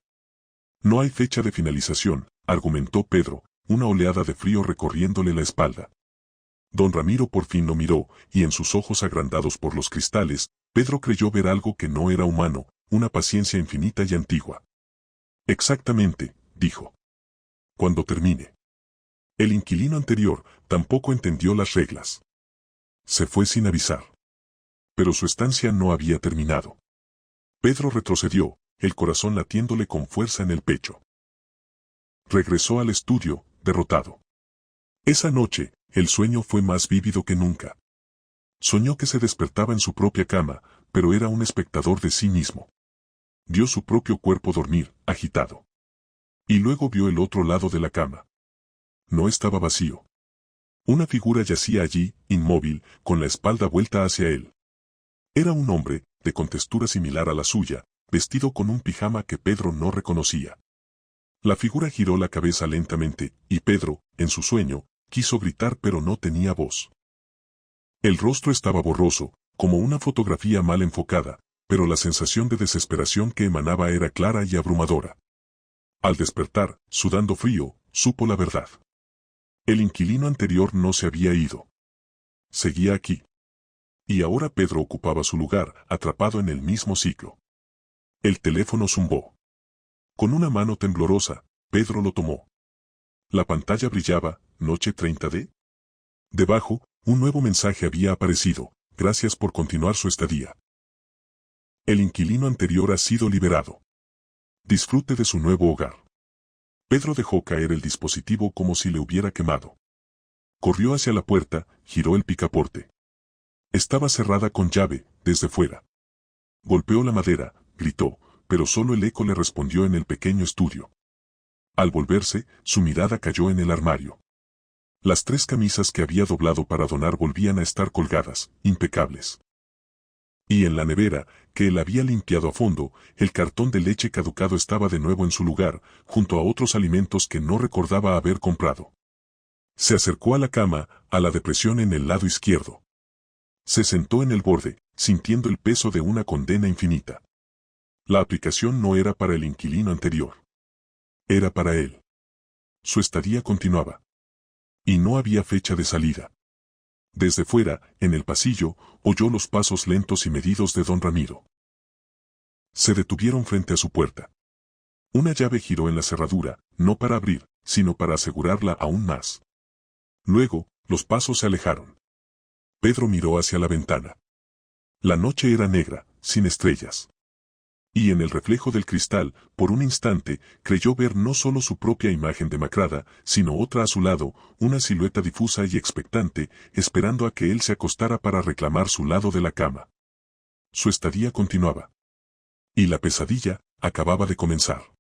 No hay fecha de finalización, argumentó Pedro, una oleada de frío recorriéndole la espalda. Don Ramiro por fin lo miró, y en sus ojos agrandados por los cristales, Pedro creyó ver algo que no era humano, una paciencia infinita y antigua. Exactamente, dijo. Cuando termine. El inquilino anterior tampoco entendió las reglas. Se fue sin avisar. Pero su estancia no había terminado. Pedro retrocedió, el corazón latiéndole con fuerza en el pecho. Regresó al estudio, derrotado. Esa noche, el sueño fue más vívido que nunca. Soñó que se despertaba en su propia cama, pero era un espectador de sí mismo. Vio su propio cuerpo dormir, agitado. Y luego vio el otro lado de la cama. No estaba vacío. Una figura yacía allí, inmóvil, con la espalda vuelta hacia él. Era un hombre, de contextura similar a la suya, vestido con un pijama que Pedro no reconocía. La figura giró la cabeza lentamente, y Pedro, en su sueño, quiso gritar pero no tenía voz. El rostro estaba borroso, como una fotografía mal enfocada, pero la sensación de desesperación que emanaba era clara y abrumadora. Al despertar, sudando frío, supo la verdad. El inquilino anterior no se había ido. Seguía aquí. Y ahora Pedro ocupaba su lugar, atrapado en el mismo ciclo. El teléfono zumbó. Con una mano temblorosa, Pedro lo tomó. La pantalla brillaba, noche 30 de. Debajo, un nuevo mensaje había aparecido: gracias por continuar su estadía. El inquilino anterior ha sido liberado. Disfrute de su nuevo hogar. Pedro dejó caer el dispositivo como si le hubiera quemado. Corrió hacia la puerta, giró el picaporte. Estaba cerrada con llave, desde fuera. Golpeó la madera, gritó, pero solo el eco le respondió en el pequeño estudio. Al volverse, su mirada cayó en el armario. Las 3 camisas que había doblado para donar volvían a estar colgadas, impecables. Y en la nevera, que él había limpiado a fondo, el cartón de leche caducado estaba de nuevo en su lugar, junto a otros alimentos que no recordaba haber comprado. Se acercó a la cama, a la depresión en el lado izquierdo. Se sentó en el borde, sintiendo el peso de una condena infinita. La aplicación no era para el inquilino anterior. Era para él. Su estadía continuaba. Y no había fecha de salida. Desde fuera, en el pasillo, oyó los pasos lentos y medidos de don Ramiro. Se detuvieron frente a su puerta. Una llave giró en la cerradura, no para abrir, sino para asegurarla aún más. Luego, los pasos se alejaron. Pedro miró hacia la ventana. La noche era negra, sin estrellas. Y en el reflejo del cristal, por un instante, creyó ver no solo su propia imagen demacrada, sino otra a su lado, una silueta difusa y expectante, esperando a que él se acostara para reclamar su lado de la cama. Su estadía continuaba. Y la pesadilla acababa de comenzar.